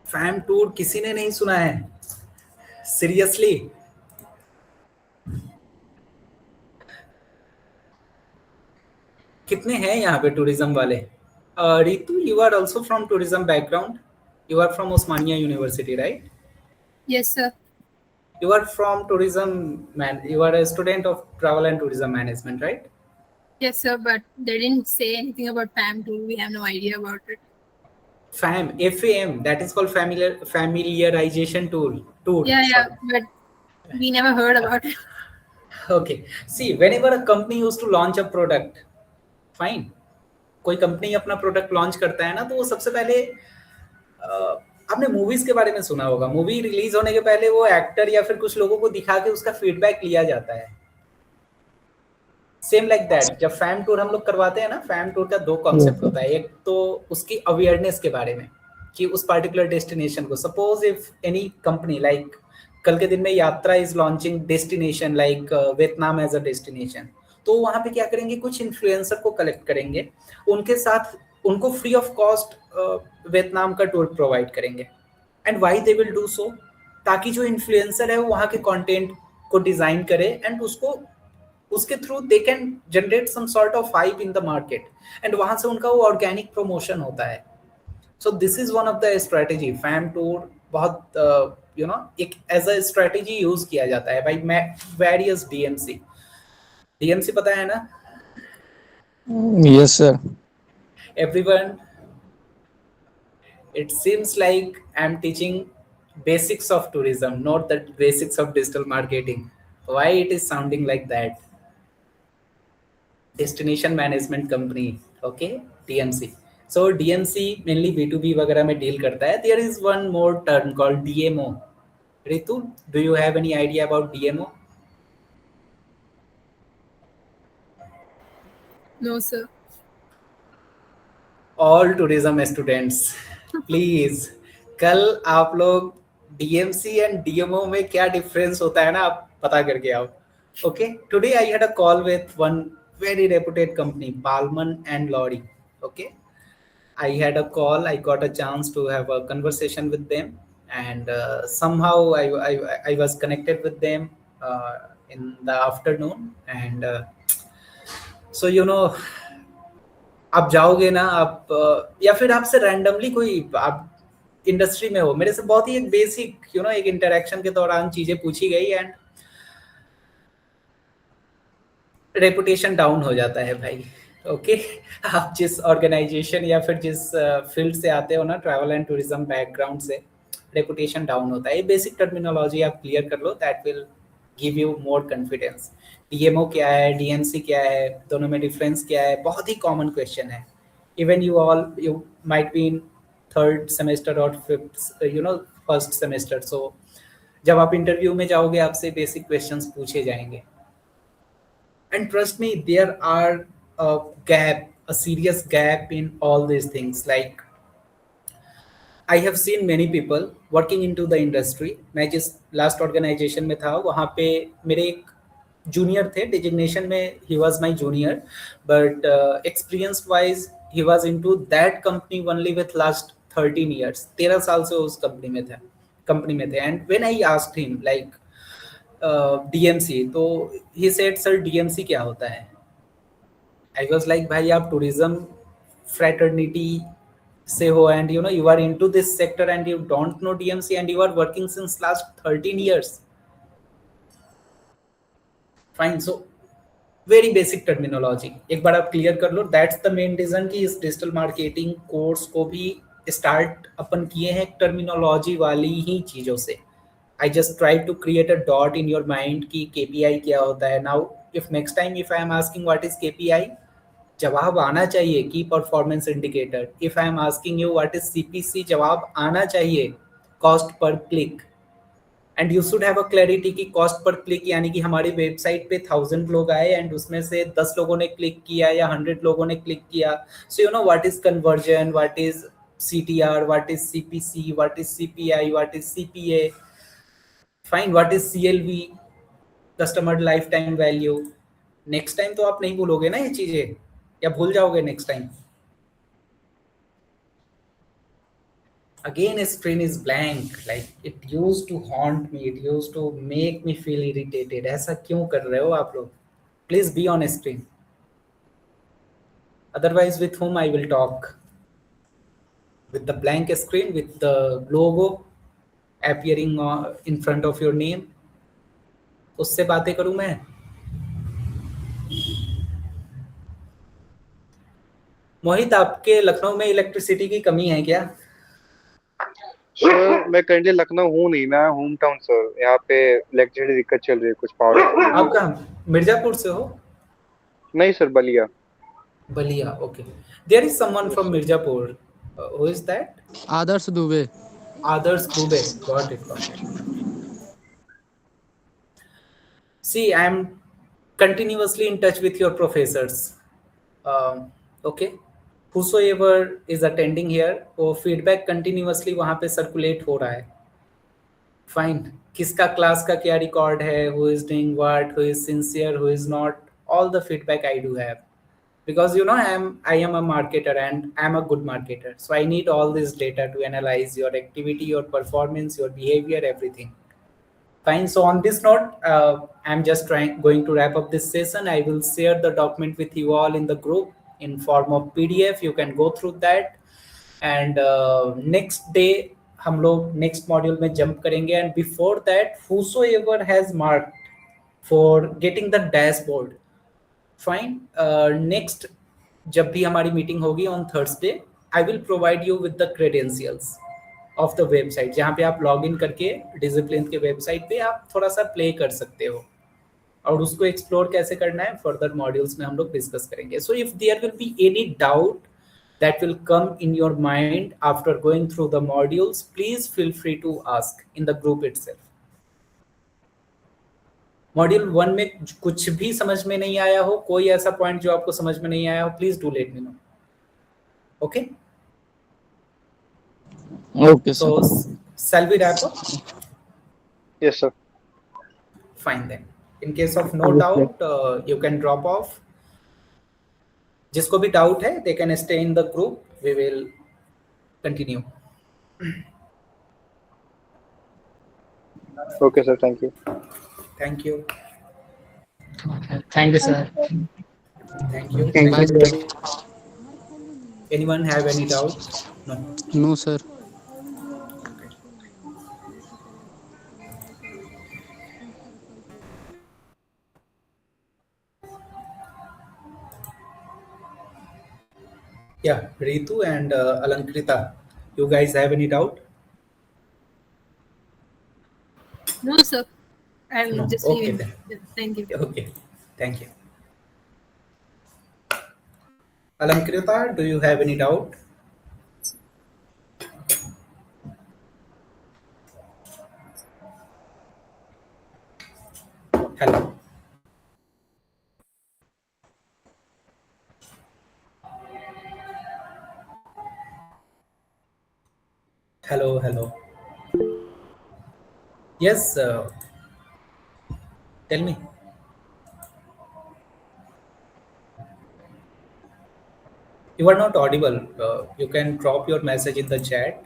Fam tour किसी ने नहीं सुना है? सीरियसली? कितने हैं यहाँ पे टूरिज्म वाले? Ritu, you are also from tourism background, you are from Osmania university, right? Yes, sir. You are from tourism you are a student of travel and tourism management, right? Yes, sir. But they didn't say anything about PAM too. We have no idea about it. FAM, that is called familiarization tool. Yeah, Sorry. but we never heard about it. Okay, see, whenever a company used to launch a product, fine, कोई company अपना product launch करता है ना, तो वो सबसे पहले आपने मूवीज के बारे में सुना होगा, मूवी रिलीज होने के पहले वो एक्टर या फिर कुछ लोगों को दिखा के उसका फीडबैक लिया जाता है। सेम लाइक दैट, जब फैम टूर हम लोग करवाते हैं ना, फैम टूर का दो कॉन्सेप्ट होता है, एक तो उसकी अवेयरनेस के बारे में कि उस पार्टिकुलर डेस्टिनेशन को, suppose if any company like कल के दिन में Yatra is launching destination like Vietnam as a destination, तो वहां पे क्या करेंगे, कुछ इन्फ्लुएंसर को कलेक्ट करेंगे, उनके साथ उनको फ्री ऑफ कॉस्ट वियतनाम का टूर प्रोवाइड करेंगे। And why they will do so? ताकि जो इन्फ्लुएंसर है वो वहाँ के कंटेंट को डिजाइन करे एंड उसको, उसके through they can generate some sort of hype in the market, and वहां से उनका वो ऑर्गेनिक प्रमोशन होता है। So this is one of the strategy. Fam tour बहुत यू नो एक एज अ स्ट्रेटेजी यूज किया जाता है बाय वेरियस डीएमसी। डीएमसी पता है ना? Yes, sir. Everyone, it seems like I'm teaching basics of tourism, not the basics of digital marketing. Why it is sounding like that? Destination management company, okay, DMC. So DMC mainly B2B वगैरह में deal करता है। There is one more term called DMO. Ritu, do you have any idea about DMO? No, sir. All tourism students please, कल आप लोग DMC and DMO में क्या difference होता है ना, आप पता करके आओ। Okay, today I had a call with one very reputed company, Balmer and Lawrie. Okay, I had a call, I got a chance to have a conversation with them, and somehow I was connected with them in the afternoon, and so you know, आप जाओगे ना, आप या फिर आपसे randomly कोई, आप industry में हो, मेरे से बहुत ही एक बेसिक यू नो एक इंटरेक्शन के दौरान चीजें पूछी गई एंड रेपुटेशन डाउन हो जाता है भाई। ओके, आप जिस ऑर्गेनाइजेशन या फिर जिस फील्ड से आते हो ना, ट्रैवल एंड टूरिज्म बैकग्राउंड से, रेपुटेशन डाउन होता है। ये बेसिक टर्मिनोलॉजी आप क्लियर कर लो, that will give you more confidence. DMO क्या है, डीएमसी क्या है, दोनों में डिफरेंस क्या है, बहुत ही कॉमन क्वेश्चन है। Even you might be in third semester और fifth you know first semester, so जब आप इंटरव्यू में जाओगे आपसे बेसिक क्वेश्चंस पूछे जाएंगे। And trust me, there are a serious gap in all these things. Like I have seen many people working into the industry. मैं जिस last organisation में था वहाँ पे मेरे एक जूनियर थे, डिजिग्नेशन में he was my junior, but experience wise he was into that company only with last 13 years. 13 साल से उस कंपनी में थे। And when I asked him like DMC, तो he said sir DMC क्या होता है? I was like, भाई आप tourism fraternity से हो and you know you are into this sector and you don't know DMC and you are working since last 13 years. Fine, so very basic terminology एक बार आप clear कर लो। That's the main reason कि इस digital marketing course को भी start अपन किए हैं terminology वाली ही चीज़ों से. I just try to create a dot in your mind कि KPI क्या होता है. Now, if next time if I am asking what is KPI, जवाब आना चाहिए की performance indicator. If I am asking you what is CPC, जवाब आना चाहिए cost per click. And you should have a clarity कि कॉस्ट पर क्लिक यानी कि हमारी वेबसाइट पे 1000 लोग आए एंड उसमें से 10 लोगों ने क्लिक किया या 100 लोगों ने क्लिक किया. So you know what is conversion, what is CTR, what is CPC, what is CPI, what is CPA, fine, what is CLV, customer life time value. Next time तो आप नहीं भूलोगे ना ये चीजें, या भूल जाओगे next time. Again, screen is blank. Like it used to haunt me. It used to make me feel irritated. ऐसा क्यों कर रहे हो आप लोग? Please be on screen. Otherwise, with whom I will talk? With the blank screen, with the logo appearing in front of your name. उससे बातें करूं मैं? मोहित, आपके लखनऊ में इलेक्ट्रिसिटी की कमी है क्या? सर मैं करंटली लखनऊ हूँ नहीं, मैं होम टाउन सर. यहाँ पे इलेक्ट्रिसिटी दिक्कत चल रही है कुछ पावर. आप कहाँ, मिर्जापुर से हो? नहीं sir, Ballia. Ballia, okay. There is someone from Mirzapur. Who is that? Adarsh Dubey. Others Dubey. Got it, got it. See, I am continuously in touch with your professors. Okay. Whosoever is attending here, वो feedback continuously वहाँ पे circulate हो रहा है. Fine. किसका class का क्या record है? Who is doing what? Who is sincere? Who is not? All the feedback I do have. Because you know I am a marketer and I'm a good marketer. So I need all this data to analyze your activity, your performance, your behavior, everything. Fine. So on this note, I'm just going to wrap up this session. I will share the document with you all in the group in form of PDF. You can go through that. And next day, हम लोग next module में jump करेंगे. And before that, whosoever has marked for getting the dashboard, fine. Next, जब भी हमारी meeting होगी on Thursday, I will provide you with the credentials of the website, जहाँ पे आप लॉग इन करके डिसिप्लिन के वेबसाइट पे आप थोड़ा सा प्ले कर सकते हो, और उसको एक्सप्लोर कैसे करना है फर्दर मॉड्यूल्स में हम लोग डिस्कस करेंगे. So if there will be any doubt that will come in your mind after going through the modules, please feel free to ask in the group itself. Module 1 में कुछ भी समझ में नहीं आया हो, कोई ऐसा पॉइंट जो आपको समझ में नहीं आया हो, please do let me know. Okay, Okay, sir. so shall we wrap up? Yes sir. Fine then. In case of no doubt, you can drop off. जिसको भी डाउट है, they can stay in the group. We will continue. Okay sir, thank you. Thank you. Thank you, sir. Thank you. Bye, sir. Anyone have any doubt? No. No, sir. Yeah, Ritu and Alankrita, you guys have any doubt? No, sir. I'm No. just Okay leaving. then. Yeah, thank you. Okay, thank you. Alankrita, do you have any doubt? Hello. Hello. Yes, tell me. You are not audible. You can drop your message in the chat.